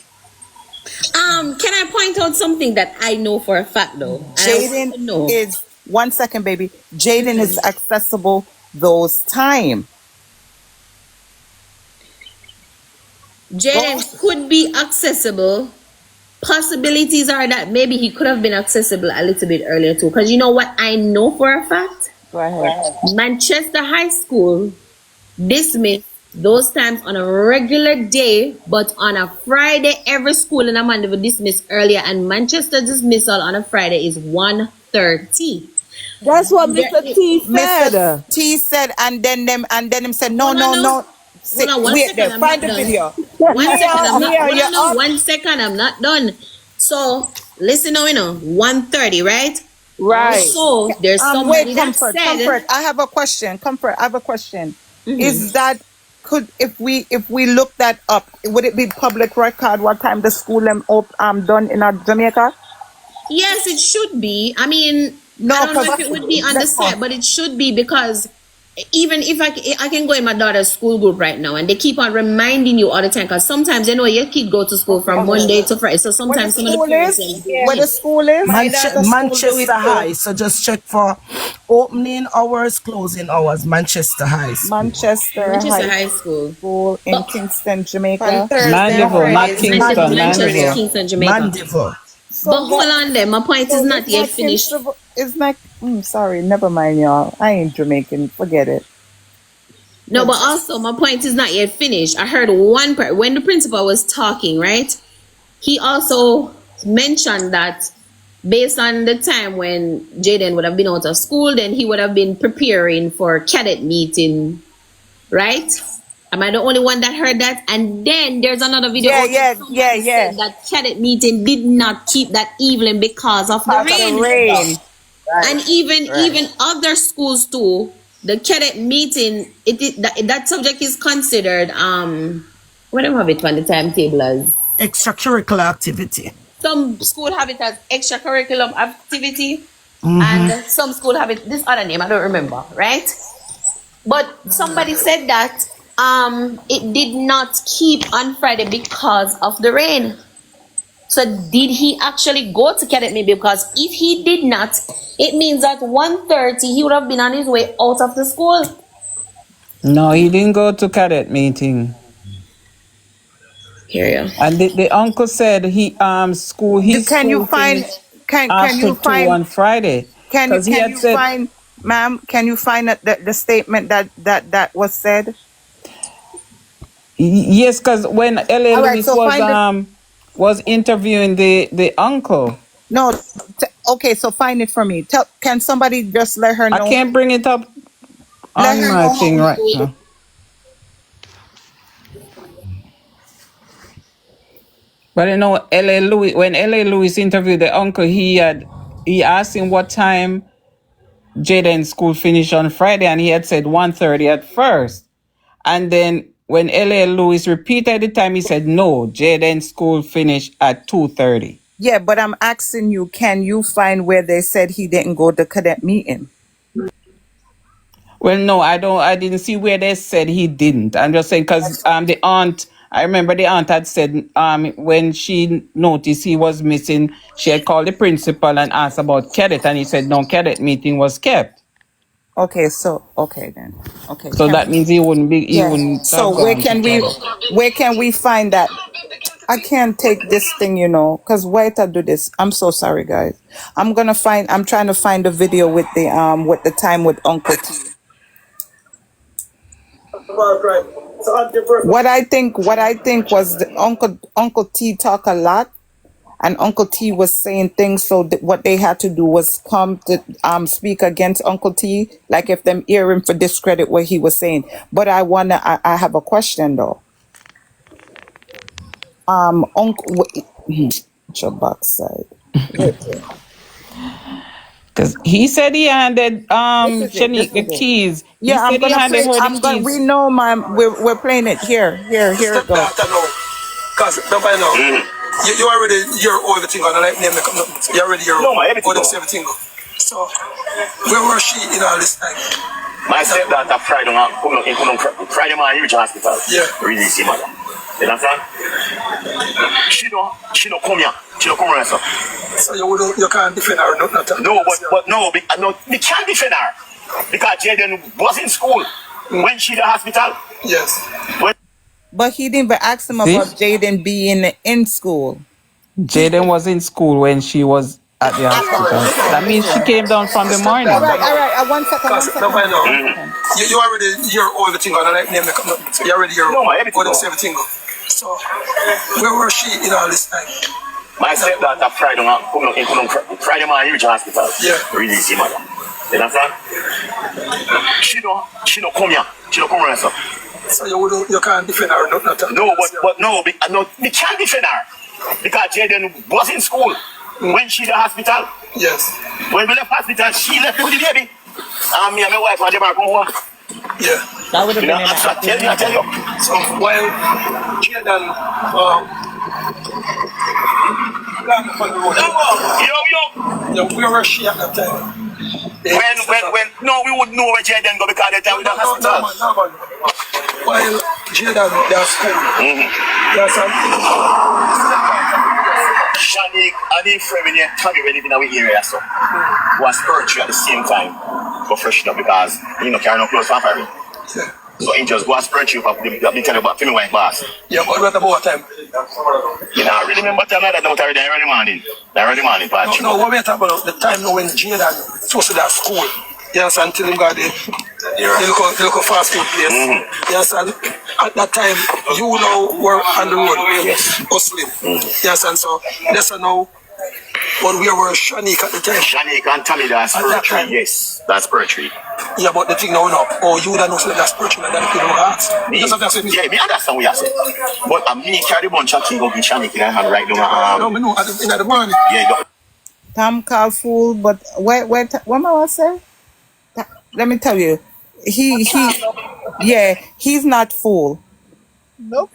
Speaker 5: Can I point out something that I know for a fact though? And I want
Speaker 4: Jayden
Speaker 5: to know.
Speaker 4: is 1 second, baby. Jayden is accessible those time.
Speaker 5: Jayden could be accessible. Possibilities are that maybe he could have been accessible a little bit earlier too. Because you know what I know for a fact?
Speaker 4: Go ahead.
Speaker 5: Manchester High School dismissed those times on a regular day, but on a Friday, every school in Mandeville dismissed earlier, and Manchester dismissal on a Friday is 1:30.
Speaker 6: That's what Mr. T said.
Speaker 4: Mr. T said, and then him said, no.
Speaker 5: Hold on, 1
Speaker 4: Wait
Speaker 5: second,
Speaker 4: there,
Speaker 5: I'm
Speaker 4: find
Speaker 5: not
Speaker 4: the
Speaker 5: done.
Speaker 4: video.
Speaker 5: 1 second, I'm not.
Speaker 4: Here,
Speaker 5: Hold
Speaker 4: you're
Speaker 5: on, no,
Speaker 4: up.
Speaker 5: 1 second, I'm not done. So listen now, 1:30, right?
Speaker 6: Right.
Speaker 5: So there's somebody
Speaker 4: Wait,
Speaker 5: that
Speaker 4: Comfort.
Speaker 5: said,
Speaker 4: I have a question. Comfort, I have a question. Is that if we look that up, would it be public record what time the school done in Jamaica?
Speaker 5: yes, it should be. I mean,
Speaker 4: No,
Speaker 5: I don't know if
Speaker 4: 'cause
Speaker 5: it would be on the
Speaker 4: let's
Speaker 5: site,
Speaker 4: go.
Speaker 5: but it should be, because even if I can go in my daughter's school group right now, and they keep on reminding you all the time, because sometimes your kid go to school from Monday to Friday, so sometimes some of the parents
Speaker 4: Where the school is?
Speaker 9: Manchester High. So just check for opening hours, closing hours. Manchester High.
Speaker 4: Manchester
Speaker 5: High School.
Speaker 4: School in Kingston, Jamaica.
Speaker 11: Mandeville, not Kingston,
Speaker 5: Manchester,
Speaker 11: Mandeville.
Speaker 5: Kingston, Jamaica.
Speaker 9: Mandeville.
Speaker 5: But hold on there, my point is not yet finished.
Speaker 4: It's not. Sorry, never mind, y'all. I ain't Jamaican. Forget it.
Speaker 5: No, but also my point is not yet finished. I heard one part when the principal was talking, right? He also mentioned that based on the time when Jayden would have been out of school, then he would have been preparing for cadet meeting, right? Am I the only one that heard that? And then there's another video.
Speaker 4: Yeah.
Speaker 5: Said that cadet meeting did not keep that evening because of the rain. And even other schools too. The cadet meeting, that subject is considered what do you have it on the timetable as?
Speaker 9: Extracurricular activity.
Speaker 5: Some school have it as extracurriculum activity, and some school have it this other name, I don't remember, right? But somebody said that it did not keep on Friday because of the rain. So did he actually go to cadet maybe? Because if he did not, it means that 1:30 he would have been on his way out of the school.
Speaker 11: No, he didn't go to cadet meeting.
Speaker 5: Here you.
Speaker 11: And the uncle said he school his
Speaker 4: Can
Speaker 11: school
Speaker 4: you find?
Speaker 11: finished
Speaker 4: Can
Speaker 11: after
Speaker 4: you
Speaker 11: 2
Speaker 4: find?
Speaker 11: on Friday.
Speaker 4: Can
Speaker 11: Because he had
Speaker 4: you
Speaker 11: said,
Speaker 4: find, ma'am? Can you find the statement that was said?
Speaker 11: yes, because when L.A.
Speaker 4: All right,
Speaker 11: Lewis
Speaker 4: so find
Speaker 11: was interviewing the uncle.
Speaker 4: No. Okay, so find it for me. Can somebody just let her know?
Speaker 11: I can't bring it up
Speaker 4: Let
Speaker 11: on
Speaker 4: her
Speaker 11: my
Speaker 4: know
Speaker 11: thing right now. But you know, L.A. Lewis, when L.A. Lewis interviewed the uncle, he asked him what time Jayden's school finished on Friday, and he had said 1:30 at first. And then when L.A. Lewis repeated the time, he said, no, Jayden's school finished at 2:30.
Speaker 4: Yeah, but I'm asking you, can you find where they said he didn't go to cadet meeting?
Speaker 11: Well, no, I didn't see where they said he didn't. I'm just saying because the aunt, I remember the aunt had said when she noticed he was missing, she had called the principal and asked about cadet, and he said no, cadet meeting was kept.
Speaker 4: Okay, so then. Okay.
Speaker 11: So that means he wouldn't be. He wouldn't.
Speaker 4: So where can we find that? I can't take this thing, because why to do this? I'm so sorry, guys. I'm trying to find the video with the time with Uncle T. What I think was the Uncle T talk a lot, and Uncle T was saying things. So what they had to do was come to speak against Uncle T, like if them hear him for discredit what he was saying. But I have a question though. Uncle, what's your backside?
Speaker 11: Because he said he handed Shanique the keys.
Speaker 4: Yeah, I'm gonna play. We know, ma'am. We're playing it here. Here it goes.
Speaker 7: Because nobody know. You already all the thing on the like name. You already all the 17. So where was she in all this time?
Speaker 8: My stepdaughter Friday Friday morning reach hospital.
Speaker 7: Yeah.
Speaker 8: Release him. You understand? She don't come here. She don't come around.
Speaker 7: So you can't defend her, not
Speaker 8: no, but no, we can't defend her because Jayden was in school when she the hospital.
Speaker 7: Yes.
Speaker 4: But he didn't even ask him
Speaker 11: See?
Speaker 4: about Jayden being in school.
Speaker 11: Jayden was in school when she was at the hospital. That means she came down from the morning.
Speaker 4: All right. One second.
Speaker 7: You already hear all the thing on like name. So you already hear all the same thing. So where was she in all this time?
Speaker 8: My stepdaughter Friday morning reach hospital.
Speaker 7: Yeah.
Speaker 8: Release him. You understand? She don't come here. She don't come around.
Speaker 7: So you can't defend her, not
Speaker 8: no, but no, we can't defend her because Jayden was in school when she the hospital.
Speaker 7: Yes.
Speaker 8: When we left hospital, she left with the baby. And me and my wife and them are going home.
Speaker 7: Yeah.
Speaker 4: That would have been
Speaker 8: I tell you.
Speaker 7: So while Jayden on the road. Yo, where was she at that time?
Speaker 8: When no, we wouldn't know where Jayden go because the time we the hospital.
Speaker 7: No. While Jayden at school,
Speaker 8: Shani and the friend when you tag you in our area so was spiritual at the same time for freshen up because carry no clothes for family.
Speaker 7: Yeah.
Speaker 8: So he just go spiritual for them tell you about me wife boss.
Speaker 7: Yeah, but what about time?
Speaker 8: You know, I really remember time like that not already early morning. Patch.
Speaker 7: No, what we talk about the time now when Jayden supposed to that school. Yes, until him got the look fast food place. Yes, and at that time you now were on the road, hustling. Yes, and so that's now. But we were Shanik at the time.
Speaker 8: Shanik and Tommy, that's spiritual. Yes, that's spiritual.
Speaker 7: Yeah, but the thing now, you don't know that's spiritual, and that people don't ask.
Speaker 8: Yeah, me understand what you say. But me carry bunch of things up in Shanik in my hand right now.
Speaker 7: No, me know, in the morning.
Speaker 8: Yeah,
Speaker 4: Tom called fool, but what am I want to say? Let me tell you, he's not fool.
Speaker 3: Nope.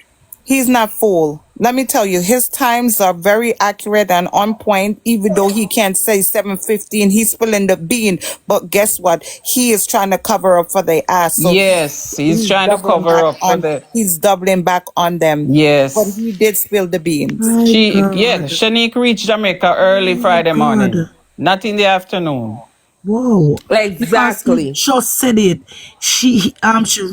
Speaker 4: He's not fool. Let me tell you, his times are very accurate and on point, even though he can't say 7:15, he's spilling the bean. But guess what? He is trying to cover up for their ass. So
Speaker 11: yes, he's trying to cover up for the...
Speaker 4: He's doubling back on them.
Speaker 11: Yes.
Speaker 4: But he did spill the beans.
Speaker 11: Shanique reached Jamaica early Friday morning. Not in the afternoon.
Speaker 9: Whoa.
Speaker 6: Exactly.
Speaker 9: She just said it. She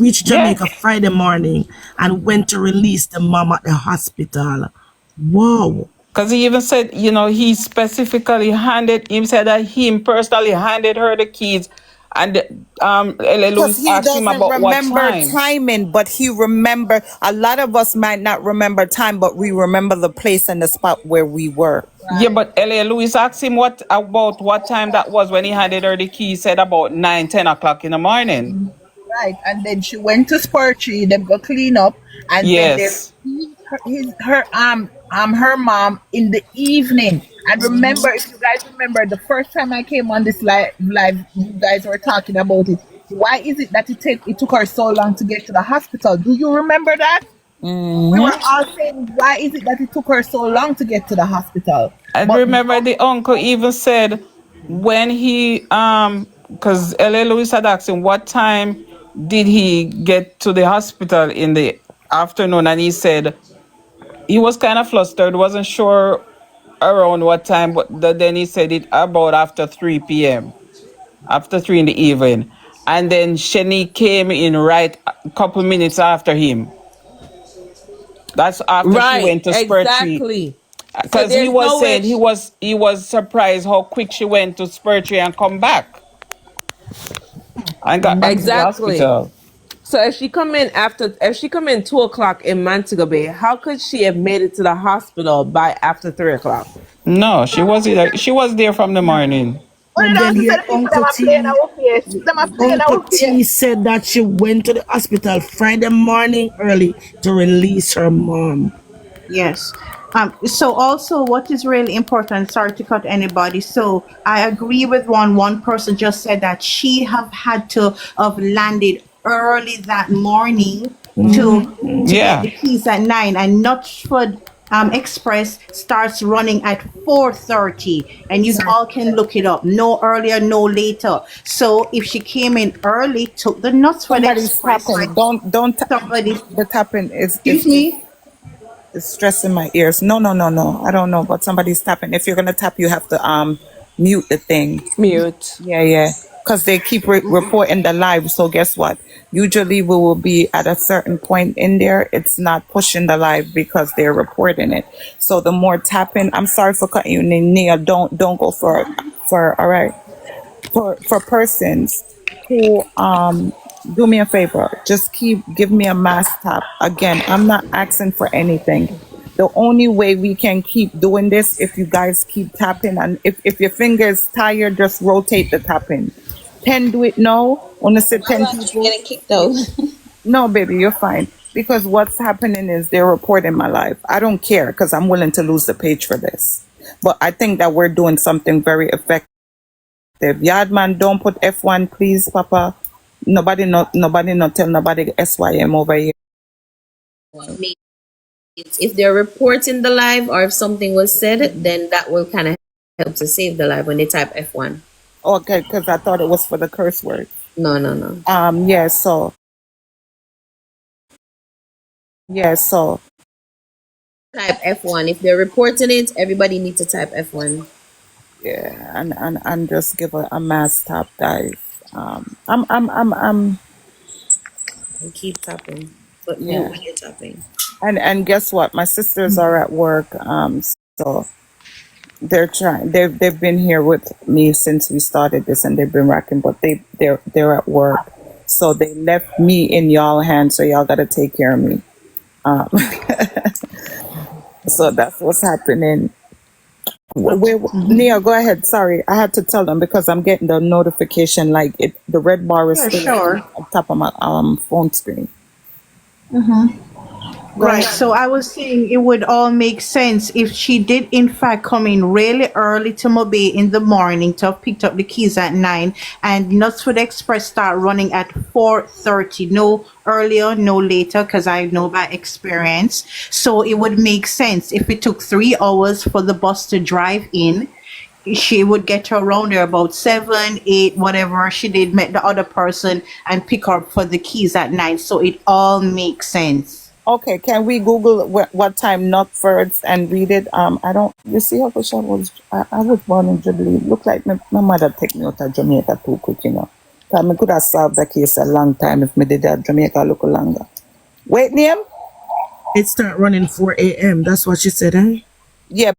Speaker 9: reached Jamaica Friday morning and went to release the mom at the hospital. Whoa.
Speaker 11: Because he even said, he specifically said that he personally handed her the keys. And Lewis asked him about what time.
Speaker 4: Timing, but he remember. A lot of us might not remember time, but we remember the place and the spot where we were.
Speaker 11: Right. Yeah, but Lewis asked him about what time that was when he handed her the key. He said about 9-10 o'clock in the morning.
Speaker 3: Right, and then she went to Spurtree. Them go clean up, and then they her mom in the evening. And remember, if you guys remember, the first time I came on this live, you guys were talking about it. Why is it that it took her so long to get to the hospital? Do you remember that?
Speaker 4: Mm-hmm.
Speaker 3: We were all saying, why is it that it took her so long to get to the hospital?
Speaker 11: I remember the uncle even said when he, because L.A. Lewis had asked him what time did he get to the hospital in the afternoon, and he said he was kind of flustered, wasn't sure around what time, but then he said it about after 3 p.m., after 3 in the evening. And then Shani came in right a couple minutes after him. That's after she went to Spurtree.
Speaker 6: Exactly.
Speaker 11: Because he was saying he was surprised how quick she went to Spurtree and come back. And got back to the hospital.
Speaker 6: So if she come in 2 o'clock in Montego Bay, how could she have made it to the hospital by after 3 o'clock?
Speaker 11: No, she was there from the morning.
Speaker 9: And then here, Uncle T said that she went to the hospital Friday morning early to release her mom.
Speaker 12: Yes. So also what is really important, sorry to cut anybody. So I agree with one person just said that she had to have landed early that morning to get the keys at 9 and not for Express starts running at 4:30, and you all can look it up. No earlier, no later. So if she came in early, took the Nutsford
Speaker 4: Somebody's
Speaker 12: Express,
Speaker 4: tapping. Don't
Speaker 12: somebody,
Speaker 4: the tapping
Speaker 12: excuse me.
Speaker 4: is stressing my ears. No, no, no, no. I don't know, but somebody's tapping. If you're gonna tap, you have to mute the thing.
Speaker 6: Mute.
Speaker 4: Yeah, yeah. Because they keep reporting the live. So guess what? Usually we will be at a certain point in there. It's not pushing the live because they're reporting it. So the more tapping, I'm sorry for cutting you, Nia. Don't go for all right. For persons who do me a favor, just give me a mass tap. Again, I'm not asking for anything. The only way we can keep doing this if you guys keep tapping, and if your fingers tired, just rotate the tapping. 10 do it now. Wanna say 10 people?
Speaker 5: Getting kicked out.
Speaker 4: No, baby, you're fine. Because what's happening is they're reporting my life. I don't care because I'm willing to lose the page for this. But I think that we're doing something very effective. Yardman, don't put F1, please, Papa. Nobody not tell nobody SYM over here.
Speaker 5: If they're reporting the live or if something was said, then that will kind of help to save the live when they type F1.
Speaker 4: Okay, because I thought it was for the curse word.
Speaker 5: No, no, no.
Speaker 4: Yeah, so
Speaker 5: Type F1. If they're reporting it, everybody needs to type F1
Speaker 4: yeah, and just give a mass tap, guys. I'm
Speaker 5: and keep tapping. But mute
Speaker 4: yeah.
Speaker 5: when you're tapping.
Speaker 4: And guess what? My sisters are at work. So they've been here with me since we started this, and they've been rocking, but they're at work. So they left me in y'all hands, so y'all gotta take care of me. Um, so that's what's happening. Nia, go ahead. Sorry, I had to tell them because I'm getting the notification like the red bar is
Speaker 12: Yeah,
Speaker 4: still
Speaker 12: sure.
Speaker 4: on top of my phone screen. Go
Speaker 12: Right.
Speaker 4: ahead.
Speaker 12: So I was saying it would all make sense if she did in fact come in really early to Mobay in the morning to have picked up the keys at 9 and Nutsford Express start running at 4:30. No earlier, no later, because I know by experience. So it would make sense if it took 3 hours for the bus to drive in. She would get her around there about 7, 8, whatever she did, met the other person and pick her up for the keys at 9. So it all makes sense.
Speaker 4: Okay, can we Google what time Knotfords and read it? I don't. You see how much I was born in Jubilee. Look like my mother take me out of Jamaica too quick, you know. Cause me could have solved the case a long time if me did that Jamaica look longer. Wait, name?
Speaker 9: It start running 4 a.m. That's what she said, eh?
Speaker 4: Yeah,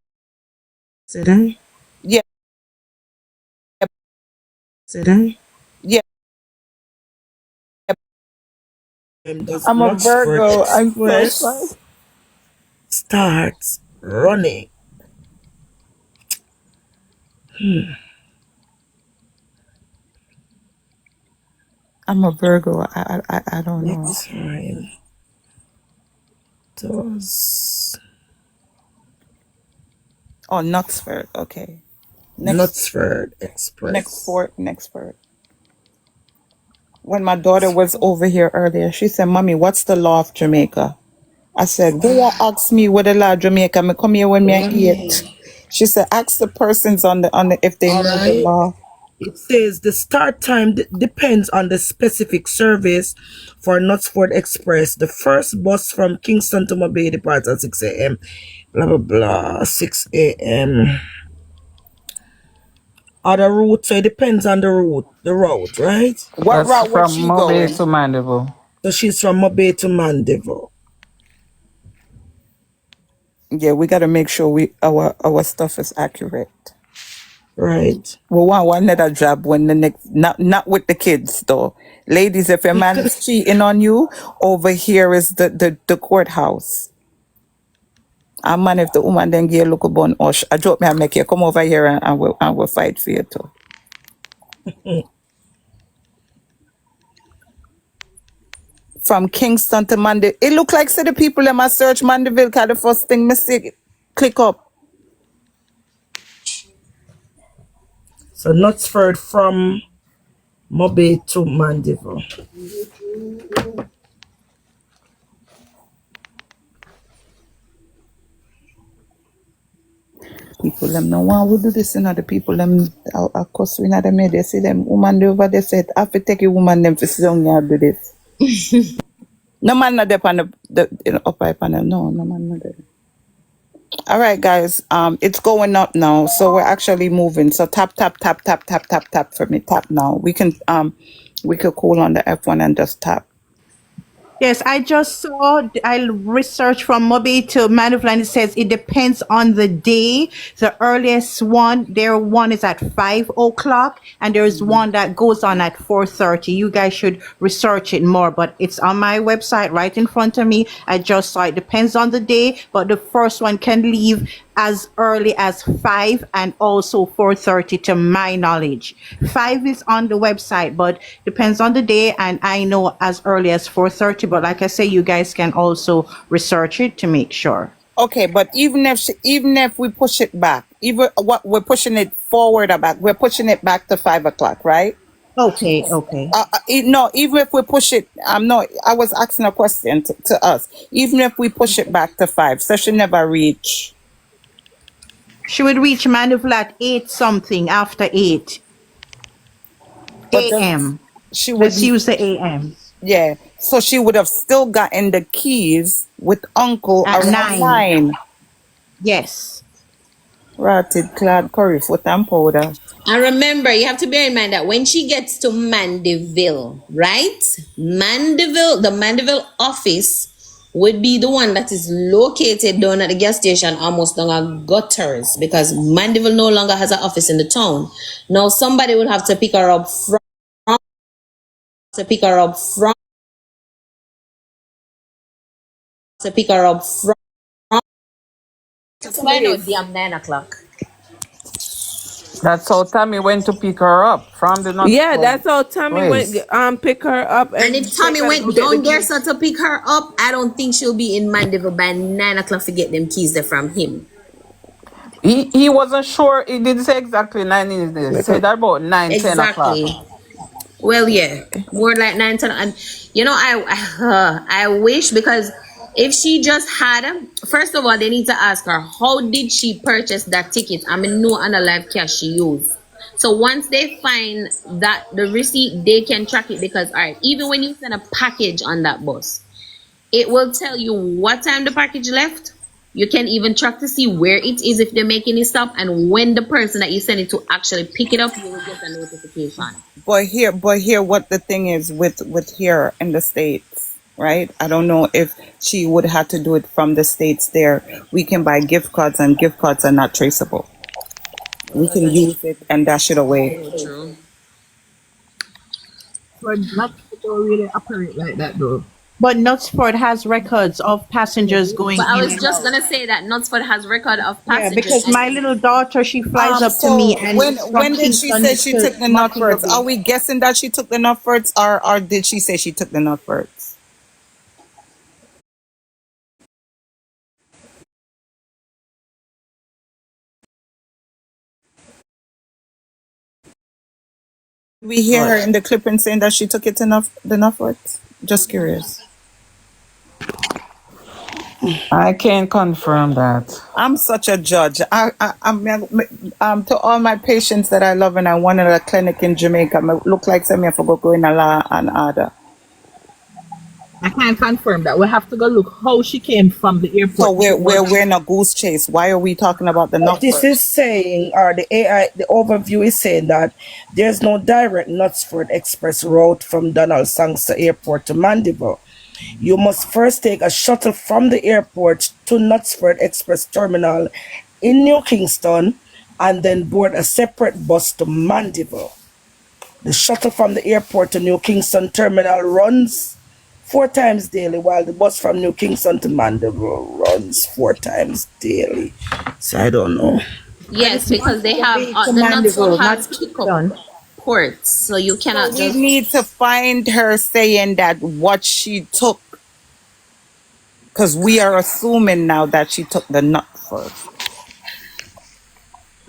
Speaker 9: Said, eh?
Speaker 4: yeah,
Speaker 9: Said, eh?
Speaker 4: yeah.
Speaker 9: Does
Speaker 4: I'm a
Speaker 9: Knoxford
Speaker 4: Virgo. I'm so sorry.
Speaker 9: Express starts running.
Speaker 4: I'm a Virgo. I don't know.
Speaker 9: What time does
Speaker 4: Oh, Knoxford. Okay.
Speaker 9: Knoxford Express?
Speaker 4: Next Ford. When my daughter was over here earlier, she said, "Mommy, what's the law of Jamaica?" I said, "Go you ask me what the law of Jamaica. Me come here when me I eat." She said, "Ask the persons on the if they
Speaker 9: All
Speaker 4: know the
Speaker 9: right.
Speaker 4: law."
Speaker 9: It says the start time depends on the specific service for Knutsford Express. The first bus from Kingston to Mobay departs at 6 a.m. Blah, blah, blah. 6 a.m. Other route, so it depends on the route, right?
Speaker 4: What
Speaker 11: That's
Speaker 4: route was
Speaker 11: from
Speaker 4: she
Speaker 11: Mobile
Speaker 4: going?
Speaker 11: to Mandeville.
Speaker 9: So she's from Mobay to Mandeville.
Speaker 4: Yeah, we got to make sure our stuff is accurate.
Speaker 9: Right.
Speaker 4: We want one another job when the next not with the kids though. Ladies, if your man is cheating on you, over here is the courthouse. And man, if the woman then give a look upon us, I drop me and make you come over here and we'll fight for you too. From Kingston to Mandeville. It look like say the people that must search Mandeville cause the first thing me see click up.
Speaker 9: So Knutsford from Mobay to Mandeville.
Speaker 4: people them no want we do this in other people them of course we not them they see them woman they over there said I have to take a woman them for so long do this. No man not there on the upper panel. No man not there. All right, guys. It's going up now, so we're actually moving. So tap for me. Tap now. We could call on the F1 and just tap.
Speaker 12: Yes, I just saw, I researched from Mobi to Mandeville, and it says it depends on the day. The earliest one, their one is at 5 o'clock, and there's one that goes on at 4:30. You guys should research it more, but it's on my website right in front of me. I just saw it depends on the day, but the first one can leave as early as 5 and also 4:30 to my knowledge. 5 is on the website, but depends on the day, and I know as early as 4:30, but like I say, you guys can also research it to make sure.
Speaker 4: Okay, but even if we push it back, even what we're pushing it forward or back, we're pushing it back to 5 o'clock, right?
Speaker 12: Okay.
Speaker 4: No, even if we push it, no, I was asking a question to us. Even if we push it back to 5, so she never reach.
Speaker 12: She would reach Mandeville at 8 something, after 8 a.m.
Speaker 4: She would
Speaker 12: Let's use the a.m.
Speaker 4: Yeah, so she would have still gotten the keys with Uncle
Speaker 12: At
Speaker 4: around
Speaker 12: 9.
Speaker 4: 9.
Speaker 12: Yes.
Speaker 4: Rotted clad curry foot and powder.
Speaker 5: And remember, you have to bear in mind that when she gets to Mandeville, right? The Mandeville office would be the one that is located down at the gas station, almost down at Gutters, because Mandeville no longer has an office in the town. Now somebody will have to pick her up from I know damn 9 o'clock.
Speaker 11: That's how Tammy went to pick her up from the north.
Speaker 6: Yeah, that's how Tommy
Speaker 11: place.
Speaker 6: went pick her up,
Speaker 5: And if Tommy went down there so to pick her up, I don't think she'll be in Mandeville by 9 o'clock to get them keys there from him.
Speaker 11: He wasn't sure. He didn't say exactly 9 in there. He said about 9, 10 o'clock.
Speaker 5: Well, yeah, more like 9, 10. And you know, I wish, because if she just had, first of all, they need to ask her, how did she purchase that ticket? I mean, no other live cash she used. So once they find that the receipt, they can track it, because, all right, even when you send a package on that bus, it will tell you what time the package left. You can even track to see where it is if they're making it stop, and when the person that you send it to actually pick it up, you will get a notification.
Speaker 4: But here, what the thing is with here in the States, right? I don't know if she would have to do it from the States there. We can buy gift cards, and gift cards are not traceable. We can use it and dash it away.
Speaker 5: True.
Speaker 3: But not people really operate like that though.
Speaker 12: But Knutsford has records of passengers going
Speaker 5: But I
Speaker 12: in
Speaker 5: was
Speaker 12: and
Speaker 5: just
Speaker 12: out.
Speaker 5: gonna say that Knutsford has record of
Speaker 12: Yeah,
Speaker 5: passengers.
Speaker 12: because my little daughter, she flies up to
Speaker 4: So
Speaker 12: me, and
Speaker 4: when
Speaker 12: from
Speaker 4: did she
Speaker 12: Kingston
Speaker 4: say she
Speaker 12: to
Speaker 4: took the
Speaker 12: Mockingbird
Speaker 4: Nutfords?
Speaker 12: Bay.
Speaker 4: Are we guessing that she took the Nutfords, or did she say she took the Nutfords? We hear her in the clipping saying that she took it to the Nutfords. Just curious.
Speaker 11: I can't confirm that.
Speaker 4: I'm such a judge. I'm to all my patients that I love, and I wanted a clinic in Jamaica. I look like some for go in a law and order.
Speaker 3: I can't confirm that. We have to go look how she came from the airport.
Speaker 4: So we're in a goose chase. Why are we talking about the
Speaker 9: What this
Speaker 4: Nutfords?
Speaker 9: is saying, or the AI, the overview is saying that there's no direct Knutsford Express route from Donald Sangster Airport to Mandeville. You must first take a shuttle from the airport to Knutsford Express Terminal in New Kingston, and then board a separate bus to Mandeville. The shuttle from the airport to New Kingston Terminal runs 4 times daily, while the bus from New Kingston to Mandeville runs 4 times daily. So I don't know.
Speaker 5: Yes, because they have
Speaker 12: to
Speaker 5: the
Speaker 12: Mandeville,
Speaker 5: Knutsford has
Speaker 12: not
Speaker 5: pickup
Speaker 12: Kingston.
Speaker 5: ports, so you cannot
Speaker 4: We
Speaker 5: just.
Speaker 4: need to find her saying that what she took, because we are assuming now that she took the Nutford.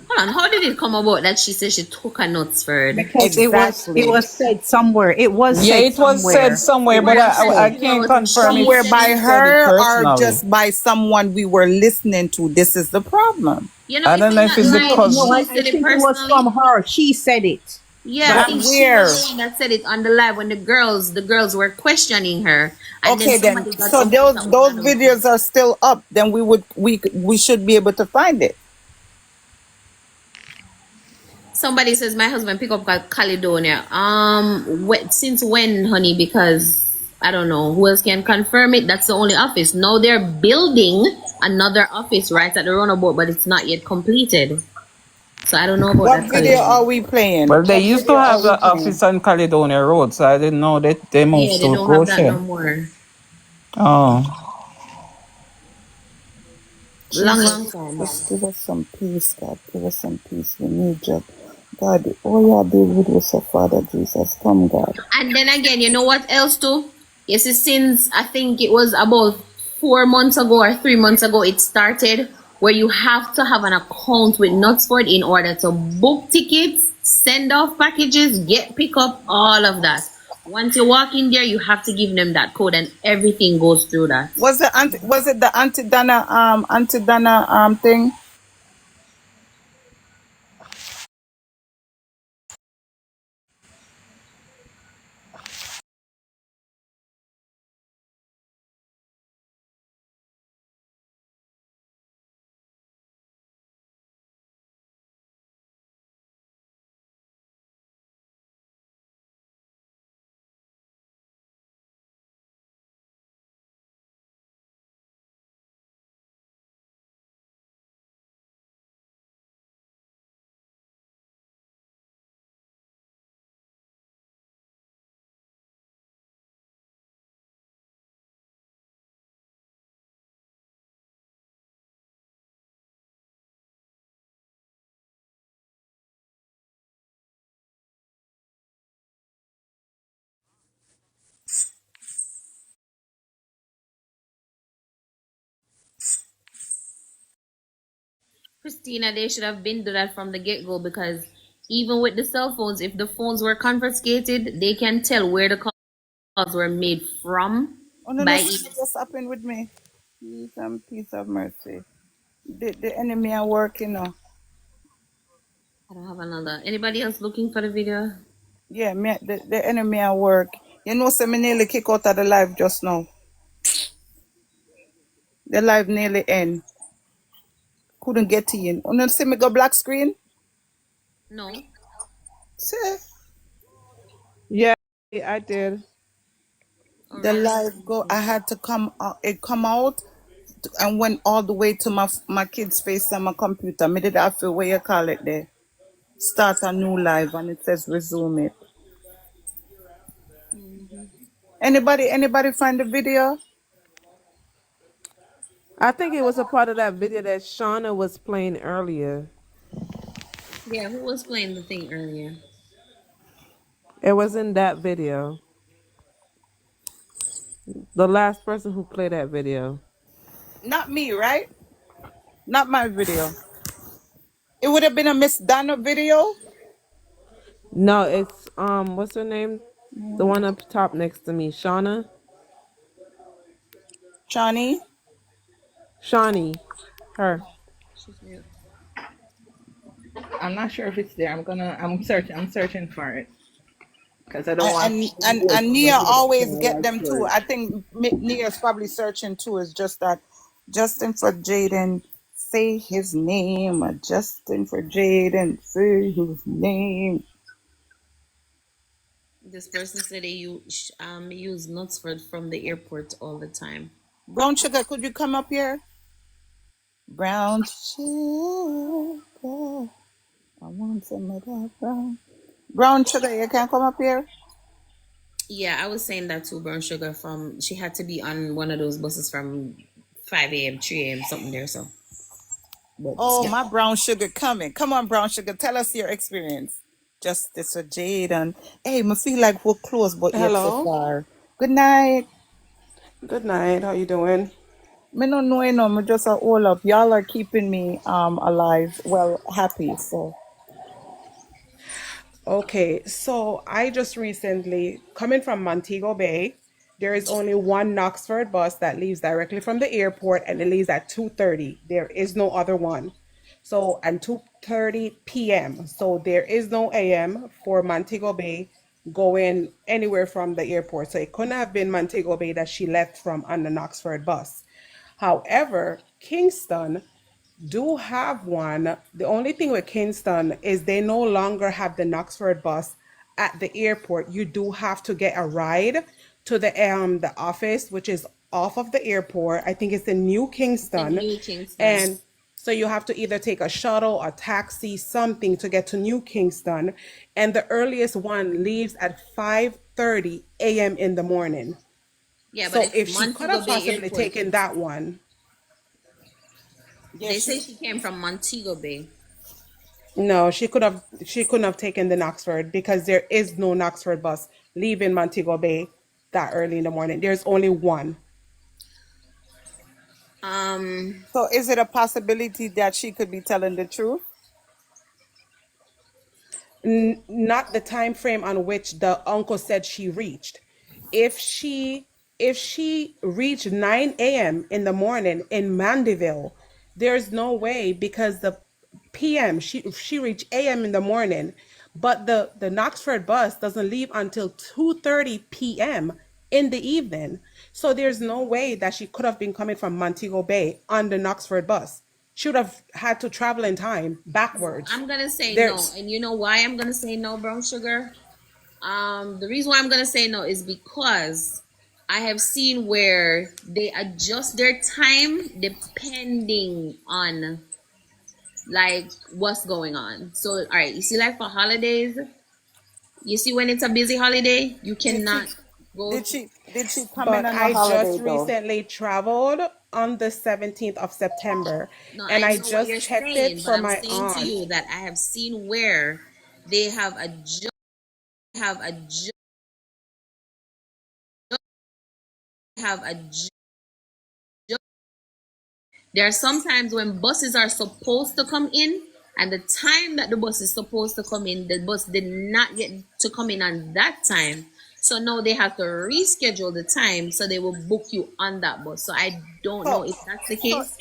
Speaker 5: Hold on. How did it come about that she said she took a Knutsford?
Speaker 12: Because it
Speaker 4: Exactly.
Speaker 12: was said somewhere. It was
Speaker 11: Yeah,
Speaker 12: said
Speaker 11: it was said
Speaker 12: somewhere.
Speaker 11: somewhere,
Speaker 12: It
Speaker 11: but
Speaker 5: Where
Speaker 12: was
Speaker 5: said
Speaker 11: I
Speaker 12: said.
Speaker 11: can't
Speaker 5: no,
Speaker 11: confirm
Speaker 5: she
Speaker 11: if
Speaker 4: Somewhere
Speaker 5: said
Speaker 4: by
Speaker 11: she
Speaker 5: it.
Speaker 11: said it
Speaker 4: her or
Speaker 11: personally.
Speaker 4: just by someone we were listening to. This is the problem.
Speaker 5: You know,
Speaker 11: I
Speaker 5: if
Speaker 11: don't know
Speaker 5: I'm
Speaker 11: if
Speaker 5: not
Speaker 11: it's the
Speaker 5: lying,
Speaker 12: No,
Speaker 11: cousin.
Speaker 5: she
Speaker 12: I
Speaker 5: said it
Speaker 12: think it was
Speaker 5: personally.
Speaker 12: from her. She said it.
Speaker 5: Yeah, I
Speaker 12: But
Speaker 4: But
Speaker 5: think she was
Speaker 4: where?
Speaker 5: the one that said it on the live when the girls were questioning her, and then
Speaker 4: Okay, then.
Speaker 5: somebody got
Speaker 4: So
Speaker 5: upset
Speaker 4: those
Speaker 5: at one
Speaker 4: those
Speaker 5: of those
Speaker 4: videos
Speaker 5: things.
Speaker 4: are still up. Then we should be able to find it.
Speaker 5: Somebody says my husband pick up Caledonia. Since when, honey? Because I don't know who else can confirm it. That's the only office. Now they're building another office right at the runabout, but it's not yet completed. So I don't know about
Speaker 4: What
Speaker 5: that
Speaker 4: video are
Speaker 5: Caledonia.
Speaker 4: we playing?
Speaker 11: Well, they
Speaker 4: What
Speaker 11: used to
Speaker 4: video are
Speaker 11: have
Speaker 4: we
Speaker 11: the
Speaker 4: playing?
Speaker 11: office on Caledonia Road, so I didn't know that they moved
Speaker 5: Yeah, they
Speaker 11: to
Speaker 5: don't have that
Speaker 11: Crochet.
Speaker 5: no more.
Speaker 11: Oh,
Speaker 5: Long,
Speaker 4: Jesus,
Speaker 5: long time.
Speaker 4: just give us some peace, God. Give us some peace. We need you. God, oh yeah, David was a Father Jesus. Come, God.
Speaker 5: And then again, you know what else too? Yes, since I think it was about 4 months ago or 3 months ago, it started where you have to have an account with Nutsford in order to book tickets, send off packages, get pickup, all of that. Once you walk in there, you have to give them that code, and everything goes through that.
Speaker 4: Was it the Auntie Dana thing?
Speaker 5: Christina, they should have been do that from the get go, because even with the cell phones, if the phones were confiscated, they can tell where the calls were made from
Speaker 4: Oh no, no,
Speaker 5: by
Speaker 4: something just happened with me. Peace and peace of mercy. The enemy are working now.
Speaker 5: I don't have another. Anybody else looking for the video?
Speaker 4: Yeah, the enemy are work. You know, so me nearly kick out of the live just now. The live nearly end. Couldn't get in. Oh no, see me go black screen?
Speaker 5: No.
Speaker 4: See?
Speaker 6: Yeah, I did.
Speaker 5: All
Speaker 4: The
Speaker 5: right.
Speaker 4: live go. I had to come. It come out and went all the way to my kid's face on my computer. Me did have to, what you call it there, start a new live, and it says resume it. Anybody find the video?
Speaker 6: I think it was a part of that video that Shauna was playing earlier.
Speaker 5: Yeah, who was playing the thing earlier?
Speaker 6: It was in that video. The last person who played that video.
Speaker 4: Not me, right? Not my video. It would have been a Miss Donna video.
Speaker 6: No, it's what's her name? The one up top next to me, Shauna.
Speaker 4: Johnny.
Speaker 6: Shawnee. Her.
Speaker 5: She's mute.
Speaker 3: I'm not sure if it's there. I'm searching for it because I don't want
Speaker 4: And
Speaker 3: the
Speaker 4: Nia
Speaker 3: video
Speaker 4: always
Speaker 3: to
Speaker 4: get
Speaker 3: like
Speaker 4: them too.
Speaker 3: blurry.
Speaker 4: I think Nia's probably searching too. It's just that Justin for Jayden, say his name. Justin for Jayden, say his name.
Speaker 5: This person said they use Knutsford from the airport all the time.
Speaker 4: Brown sugar, could you come up here? Brown sugar, I want some of that brown sugar. You can come up here.
Speaker 5: Yeah, I was saying that too. Brown sugar from she had to be on one of those buses from 5 a.m., 3 a.m., something there. So, but
Speaker 4: Oh,
Speaker 5: yeah.
Speaker 4: my brown sugar coming. Come on, brown sugar. Tell us your experience. Justice for Jayden. Hey, I feel like we're close, but yet so
Speaker 13: Hello.
Speaker 4: far. Good night.
Speaker 13: Good night. How you doing?
Speaker 4: Me no know, you know, me just a all up. Y'all are keeping me alive, well, happy. So
Speaker 13: Okay, so I just recently, coming from Montego Bay, there is only one Knoxford bus that leaves directly from the airport and it leaves at 2:30. There is no other one. So, and 2:30 p.m. So there is no AM for Montego Bay going anywhere from the airport. So it couldn't have been Montego Bay that she left from on the Knoxford bus. However, Kingston do have one. The only thing with Kingston is they no longer have the Knoxford bus at the airport. You do have to get a ride to the office, which is off of the airport. I think it's in New
Speaker 2: The
Speaker 13: Kingston.
Speaker 2: new Kingston.
Speaker 13: And so you have to either take a shuttle, a taxi, something to get to New Kingston. And the earliest one leaves at 5:30 a.m. in the morning.
Speaker 2: Yeah, but
Speaker 13: So
Speaker 2: it's
Speaker 13: if she could
Speaker 2: Montego
Speaker 13: have
Speaker 2: Bay
Speaker 13: possibly
Speaker 2: Airport,
Speaker 13: taken that
Speaker 2: Kingston.
Speaker 13: one,
Speaker 4: yeah,
Speaker 2: They say she came from Montego Bay.
Speaker 13: no, she couldn't have taken the Knoxford because there is no Knoxford bus leaving Montego Bay that early in the morning. There's only one.
Speaker 2: Um,
Speaker 4: so is it a possibility that she could be telling the truth?
Speaker 13: Not the time frame on which the uncle said she reached. If she if she reached 9 a.m. in the morning in Mandeville, there's no way because the PM she reached AM in the morning, but the Knoxford bus doesn't leave until 2:30 p.m. in the evening. So there's no way that she could have been coming from Montego Bay on the Knoxford bus. She would have had to travel in time backwards.
Speaker 2: I'm gonna say no,
Speaker 13: There's
Speaker 2: and you know why I'm gonna say no, brown sugar. The reason why I'm gonna say no is because I have seen where they adjust their time depending on like what's going on. So, all right, you see, like for holidays, you see when it's a busy holiday, you
Speaker 4: Did she
Speaker 2: cannot go.
Speaker 4: did she come in
Speaker 13: but
Speaker 4: on a
Speaker 13: I
Speaker 4: holiday
Speaker 13: just
Speaker 4: though?
Speaker 13: recently traveled on the 17th of September
Speaker 2: No,
Speaker 13: and
Speaker 2: I
Speaker 13: I
Speaker 2: know what
Speaker 13: just
Speaker 2: you're
Speaker 13: checked it
Speaker 2: saying, but
Speaker 13: for
Speaker 2: I'm
Speaker 13: my
Speaker 2: saying to
Speaker 13: aunt.
Speaker 2: you that I have seen where they have have adjust. There are sometimes when buses are supposed to come in, and the time that the bus is supposed to come in, the bus did not get to come in on that time. So now they have to reschedule the time so they will book you on that bus. So I don't know
Speaker 4: So
Speaker 2: if that's the
Speaker 4: so
Speaker 2: case.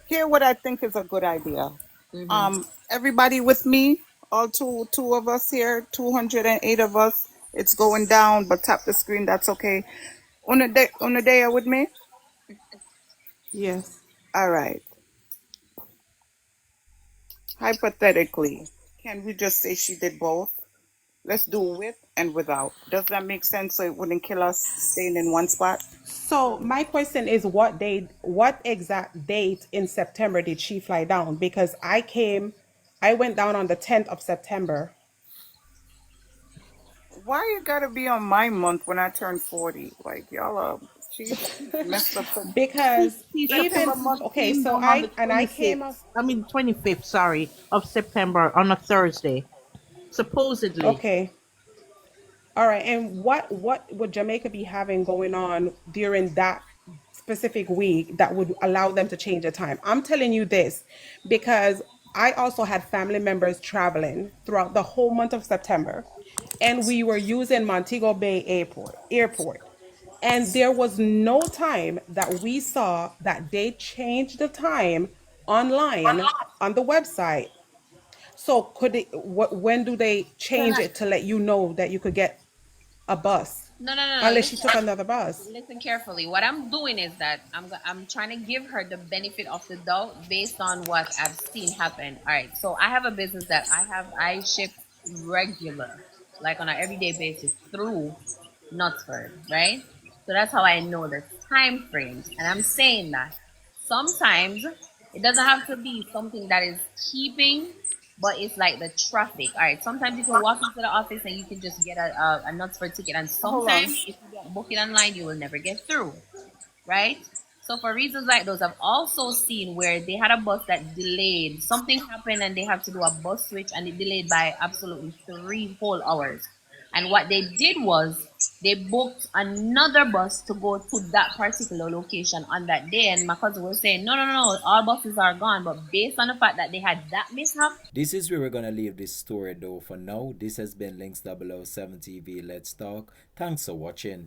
Speaker 4: here what I think is a good idea.
Speaker 2: Mm-hmm.
Speaker 4: Everybody with me, all two of us here, 208 of us. It's going down, but tap the screen. That's okay. On a day with me.
Speaker 13: Yes.
Speaker 4: All right. Hypothetically, can we just say she did both? Let's do with and without. Does that make sense? So it wouldn't kill us staying in one spot.
Speaker 13: So my question is what exact date in September did she fly down? Because I went down on the 10th of September.
Speaker 4: Why you gotta be on my month when I turn 40? Like y'all are she's messed up.
Speaker 13: Because
Speaker 12: September
Speaker 13: even
Speaker 12: must
Speaker 13: okay,
Speaker 12: came
Speaker 13: so
Speaker 12: down on the
Speaker 13: I came up
Speaker 12: 26th. I mean 25th, sorry, of September on a Thursday. Supposedly.
Speaker 13: okay. All right, and what would Jamaica be having going on during that specific week that would allow them to change the time? I'm telling you this because I also had family members traveling throughout the whole month of September, and we were using Montego Bay Airport. And there was no time that we saw that they changed the time online on the website. So when do they change it to let you know that you could get a bus
Speaker 2: No.
Speaker 13: unless she
Speaker 2: Listen,
Speaker 13: took another bus?
Speaker 2: listen carefully. What I'm doing is that I'm trying to give her the benefit of the doubt based on what I've seen happen. All right. So I have a business that I ship regular, like on an everyday basis through Knutsford, right? So that's how I know the time frames. And I'm saying that sometimes it doesn't have to be something that is keeping, but it's like the traffic. All right, sometimes you can walk into the office and you can just get a Knutsford ticket, and
Speaker 4: Hold on.
Speaker 2: sometimes if you don't book it online, you will never get through, right? So for reasons like those, I've also seen where they had a bus that delayed. Something happened and they have to do a bus switch, and it delayed by absolutely 3 whole hours.
Speaker 14: And what they did was they booked another bus to go to that particular location on that day. And my cousin was saying, no, no, no, all buses are gone. But based on the fact that they had that mishap,
Speaker 1: This is where we're gonna leave this story though for now. This has been Links 007 TV. Let's talk. Thanks for watching.